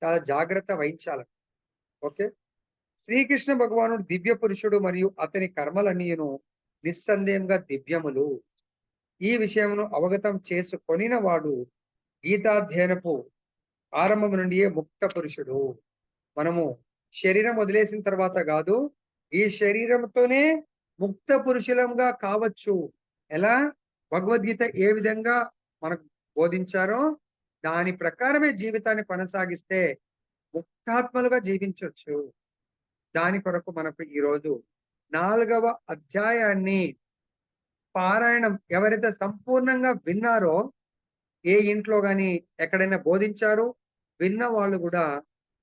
S1: చాలా జాగ్రత్త వహించాలి. ఓకే. శ్రీకృష్ణ భగవానుడు దివ్య పురుషుడు మరియు అతని కర్మలన్నీను నిస్సందేహంగా దివ్యములు. ఈ విషయమును అవగతం చేసుకొనిన వాడు గీతాధ్యయనపు ఆరంభం నుండియే ముక్త పురుషుడు. మనము శరీరం వదిలేసిన తర్వాత కాదు, ఈ శరీరంతోనే ముక్త పురుషులంగా కావచ్చు. ఎలా? భగవద్గీత ఏ విధంగా మనకు బోధించారో దాని ప్రకారమే జీవితాన్ని కొనసాగిస్తే ముక్తాత్మలుగా జీవించవచ్చు. దాని కొరకు మనకు ఈరోజు 4వ అధ్యాయాన్ని పారాయణం ఎవరైతే సంపూర్ణంగా విన్నారో, ఏ ఇంట్లో గాని ఎక్కడైనా బోధించారు విన్న వాళ్ళు కూడా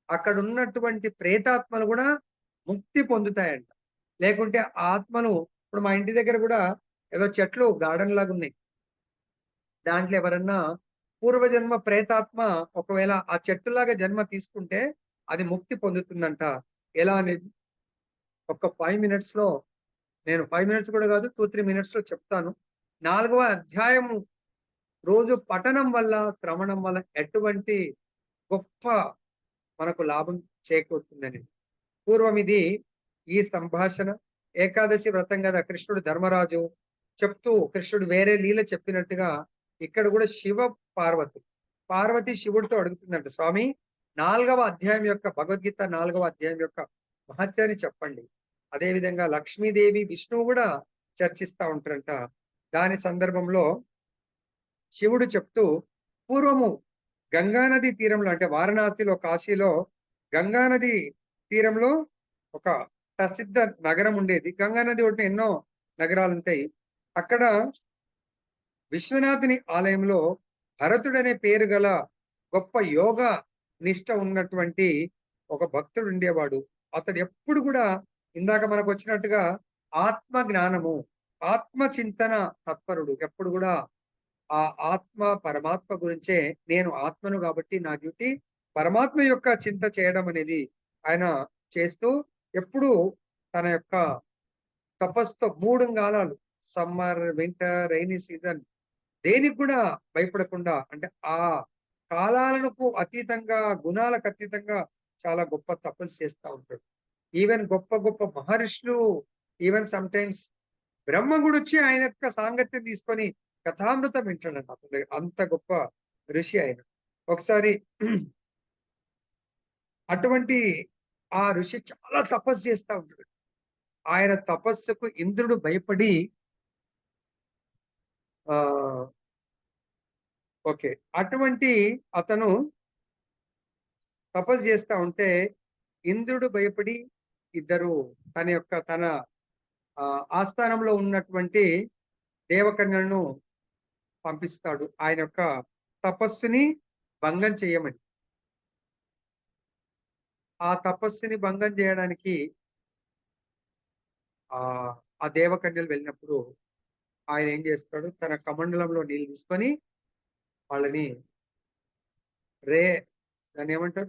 S1: అక్కడ ఉన్నటువంటి ప్రేతాత్మలు కూడా ముక్తి పొందుతాయంట. లేకుంటే ఆత్మలు, ఇప్పుడు మా ఇంటి దగ్గర కూడా ఏదో చెట్లు గార్డెన్ లాగా ఉన్నాయి, దాంట్లో ఎవరన్నా పూర్వజన్మ ప్రేతాత్మ ఒకవేళ ఆ చెట్టులాగా జన్మ తీసుకుంటే అది ముక్తి పొందుతుందంట. ఎలా అనేది ఒక 5 minutes లో, నేను 5 minutes కూడా కాదు 2-3 minutes లో చెప్తాను. 4వ అధ్యాయము రోజు పఠనం వల్ల, శ్రవణం వల్ల ఎటువంటి గొప్ప మనకు లాభం చేకూరుతుందని. పూర్వం ఇది ఈ సంభాషణ ఏకాదశి వ్రతం కదా, కృష్ణుడు ధర్మరాజు చెప్తూ కృష్ణుడు వేరే లీల చెప్పినట్టుగా ఇక్కడ కూడా శివ పార్వతి శివుడితో అడుగుతుందంట, స్వామి 4వ అధ్యాయం యొక్క భగవద్గీత 4వ అధ్యాయం యొక్క మహత్యాన్ని చెప్పండి. అదేవిధంగా లక్ష్మీదేవి విష్ణువు కూడా చర్చిస్తూ ఉంటారంట. దాని సందర్భంలో శివుడు చెప్తూ, పూర్వము గంగానది తీరంలో, అంటే వారణాసిలో, కాశీలో గంగానది తీరంలో ఒక ప్రసిద్ధ నగరం ఉండేది. గంగానది ఒడ్డున ఎన్నో నగరాలు ఉంటాయి. అక్కడ విశ్వనాథుని ఆలయంలో భరతుడనే పేరు గల గొప్ప యోగ నిష్ట ఉన్నటువంటి ఒక భక్తుడు ఉండేవాడు. అతడు ఎప్పుడు కూడా ఇందాక మనకు వచ్చినట్టుగా ఆత్మ జ్ఞానము, ఆత్మ చింతన తత్పరుడు. ఎప్పుడు కూడా ఆ ఆత్మ పరమాత్మ గురించే, నేను ఆత్మను కాబట్టి నా డ్యూటీ పరమాత్మ యొక్క చింత చేయడం అనేది ఆయన చేస్తూ ఎప్పుడు తన యొక్క తపస్సుతో 3 కాలాలు, సమ్మర్, వింటర్, రైనీ సీజన్, దేనికి కూడా భయపడకుండా, అంటే ఆ కాలాలకు అతీతంగా, గుణాలకు అతీతంగా చాలా గొప్ప తపస్సు చేస్తూ ఉంటాడు. ఈవెన్ గొప్ప గొప్ప మహర్షులు, ఈవెన్ సమ్ టైమ్స్ బ్రహ్మ కూడా వచ్చి ఆయన యొక్క సాంగత్యం తీసుకొని కథామృతం వింటాడంట. అతను అంత గొప్ప ఋషి ఆయన. ఒకసారి అటువంటి ఆ ఋషి చాలా తపస్సు చేస్తూ ఉంటాడు. ఆయన తపస్సుకు ఇంద్రుడు భయపడి ఓకే, అటువంటి అతను తపస్సు చేస్తూ ఉంటే ఇంద్రుడు భయపడి ఇద్దరు తన ఆస్థానంలో ఉన్నటువంటి దేవకన్యలను పంపిస్తాడు ఆయన యొక్క తపస్సుని భంగం చేయమని. ఆ తపస్సుని భంగం చేయడానికి ఆ దేవకన్యలు వెళ్ళినప్పుడు ఆయన ఏం చేస్తాడు, తన కమండలంలో నీళ్ళు తీసుకొని వాళ్ళని దాన్ని ఏమంటారు,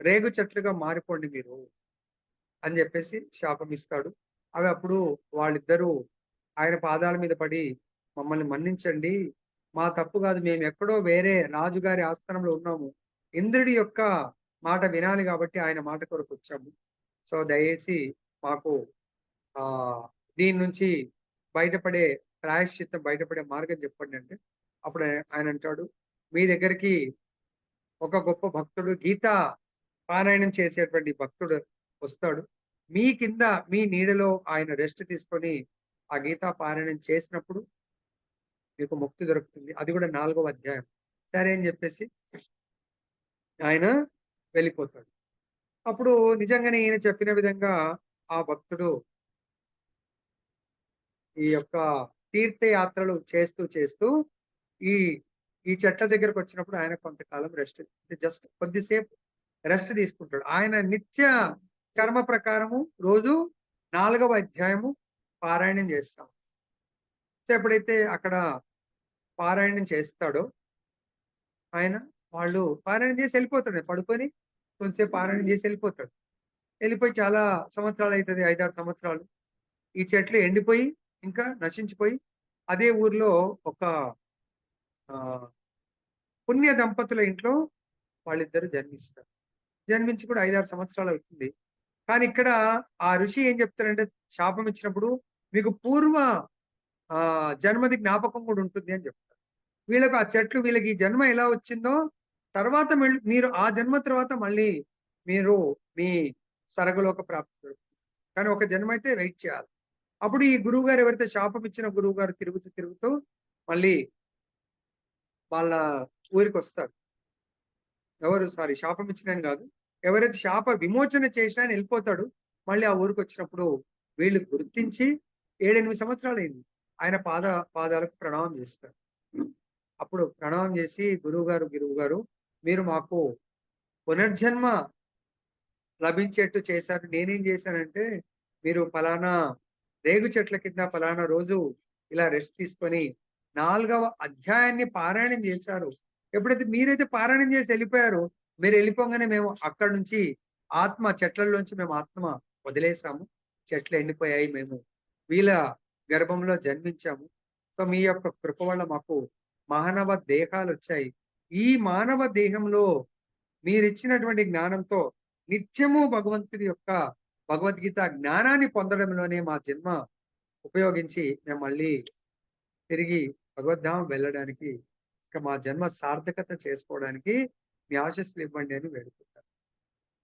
S1: రేగు చెట్లుగా మారిపోండి మీరు అని చెప్పేసి శాపం ఇస్తాడు. అవి అప్పుడు వాళ్ళిద్దరూ ఆయన పాదాల మీద పడి, మమ్మల్ని మన్నించండి, మా తప్పు కాదు, మేము ఎక్కడో వేరే రాజుగారి ఆస్థానంలో ఉన్నాము, ఇంద్రుడి యొక్క మాట వినాలి కాబట్టి ఆయన మాట కొరకు వచ్చాము, సో దయచేసి మాకు దీని నుంచి బయటపడే ప్రాయశ్చిత్తం, బయటపడే మార్గం చెప్పండి అంటే, అప్పుడు ఆయన అంటాడు, మీ దగ్గరికి ఒక గొప్ప భక్తుడు, గీతా పారాయణం చేసేటువంటి భక్తుడు వస్తాడు, మీ కింద మీ నీడలో ఆయన రెస్ట్ తీసుకొని ఆ గీతా పారాయణం చేసినప్పుడు మీకు ముక్తి దొరుకుతుంది. అది కూడా 4వ అధ్యాయం. సరే అని చెప్పేసి ఆయన వెళ్ళిపోతాడు. అప్పుడు నిజంగానే ఈయన చెప్పిన విధంగా ఆ భక్తుడు ఈ యొక్క తీర్థయాత్రలు చేస్తూ చేస్తూ ఈ చెట్ల దగ్గరకు వచ్చినప్పుడు ఆయన కొంతకాలం రెస్ట్, జస్ట్ కొద్దిసేపు రెస్ట్ తీసుకుంటాడు. ఆయన నిత్య కర్మ ప్రకారము రోజు 4వ అధ్యాయము పారాయణం చేస్తాం. సో ఎప్పుడైతే అక్కడ పారాయణం చేస్తాడో ఆయన వాళ్ళు పారాయణ చేసి వెళ్ళిపోతాడు, పడుకొని కొంచెంసేపు పారాయణ చేసి వెళ్ళిపోతాడు. వెళ్ళిపోయి చాలా సంవత్సరాలు అవుతుంది, 5-6 సంవత్సరాలు. ఈ చెట్లు ఎండిపోయి ఇంకా నశించిపోయి అదే ఊర్లో ఒక ఆ పుణ్య దంపతుల ఇంట్లో వాళ్ళిద్దరు జన్మిస్తారు. జన్మించి కూడా 5-6 సంవత్సరాలు అవుతుంది. కానీ ఇక్కడ ఆ ఋషి ఏం చెప్తారంటే, శాపం ఇచ్చినప్పుడు మీకు పూర్వ జన్మది జ్ఞాపకం కూడా ఉంటుంది అని చెప్తారు. వీళ్ళకు ఆ చెట్లు, వీళ్ళకి ఈ జన్మ ఎలా వచ్చిందో తర్వాత మీరు ఆ జన్మ తర్వాత మళ్ళీ మీరు మీ స్వర్గలోక ప్రాప్తి దొరుకుతుంది. కానీ ఒక జన్మ అయితే వెయిట్ చేయాలి. అప్పుడు ఈ గురువు గారు, ఎవరైతే శాపం ఇచ్చిన గురువు గారు తిరుగుతూ మళ్ళీ వాళ్ళ ఊరికి వస్తారు. శాపం ఇచ్చిన కాదు, ఎవరైతే శాప విమోచన చేసినా ఆయన వెళ్ళిపోతాడు. మళ్ళీ ఆ ఊరికి వచ్చినప్పుడు వీళ్ళు గుర్తించి 7-8 సంవత్సరాలు అయింది, ఆయన పాదాలకు ప్రణామం చేస్తారు. అప్పుడు ప్రణామం చేసి, గురువు గారు మీరు మాకు పునర్జన్మ లభించేట్టు చేశారు. నేనేం చేశానంటే, మీరు ఫలానా రేగు చెట్ల కింద ఫలానా రోజు ఇలా రెస్ట్ తీసుకొని 4వ అధ్యాయాన్ని పారాయణం చేశారు. ఎప్పుడైతే మీరైతే పారాయణం చేసి వెళ్ళిపోయారో, మీరు వెళ్ళిపోగానే మేము అక్కడి నుంచి చెట్లలోంచి మేము ఆత్మ వదిలేసాము. చెట్లు ఎండిపోయాయి, మేము వీళ్ళ గర్భంలో జన్మించాము. సో మీ యొక్క కృప వల్ల మాకు మానవ దేహాలు వచ్చాయి. ఈ మానవ దేహంలో మీరిచ్చినటువంటి జ్ఞానంతో నిత్యము భగవంతుడి యొక్క భగవద్గీత జ్ఞానాన్ని పొందడంలోనే మా జన్మ ఉపయోగించి మేము మళ్ళీ తిరిగి భగవద్ధామం వెళ్ళడానికి, ఇంకా మా జన్మ సార్థకత చేసుకోవడానికి మీ ఆశీస్సులు ఇవ్వండి అని వేడుకుంటారు.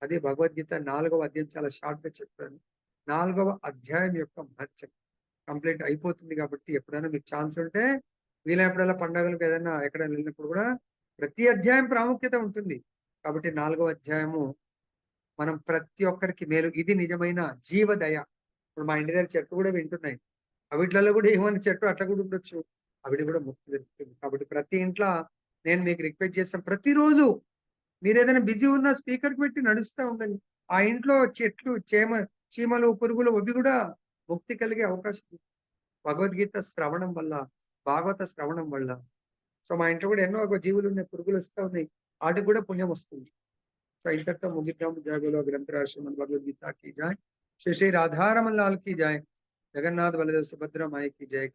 S1: అది భగవద్గీత 4వ అధ్యాయం. చాలా షార్ట్ గా చెప్పాను. 4వ అధ్యాయం యొక్క మహత్యం కంప్లీట్ అయిపోతుంది. కాబట్టి ఎప్పుడైనా మీకు ఛాన్స్ ఉంటే, వీలైనప్పుడల్లా పండుగలకు ఏదైనా ఎక్కడైనా వెళ్ళినప్పుడు కూడా ప్రతి అధ్యాయం ప్రాముఖ్యత ఉంటుంది. కాబట్టి 4వ అధ్యాయము మనం ప్రతి ఒక్కరికి మేలు. ఇది నిజమైన జీవదయ. ఇప్పుడు మా ఇంటి దగ్గర చెట్టు కూడా వింటున్నాయి, అవిట్లలో కూడా ఏమైనా చెట్టు అట్లా కూడా ఉండొచ్చు, అవిటి కూడా ముక్తి దొరుకుతుంది. కాబట్టి ప్రతి ఇంట్లో నేను మీకు రిక్వెస్ట్ చేస్తాను, ప్రతిరోజు మీరు ఏదైనా బిజీ ఉన్న స్పీకర్ పెట్టి నడుస్తూ ఉండండి. ఆ ఇంట్లో చెట్లు, చీమలు, పురుగులు అవి కూడా ముక్తి కలిగే అవకాశం ఉంది భగవద్గీత శ్రవణం వల్ల, భాగవత శ్రవణం వల్ల. సో మా ఇంట్లో కూడా ఎన్నో ఒక జీవులు ఉన్నాయి, పురుగులు వస్తూ ఉన్నాయి, వాటికి కూడా పుణ్యం వస్తుంది. సో ఇంతటితో ముగిద్దాము. జయ బోలో గ్రంథరాజ్ శ్రీమద్ భగవద్గీత की जय, श्री श्री राधा रमन लाल की जय, जगन्नाथ बलदेव सुभद्रा माई की जय।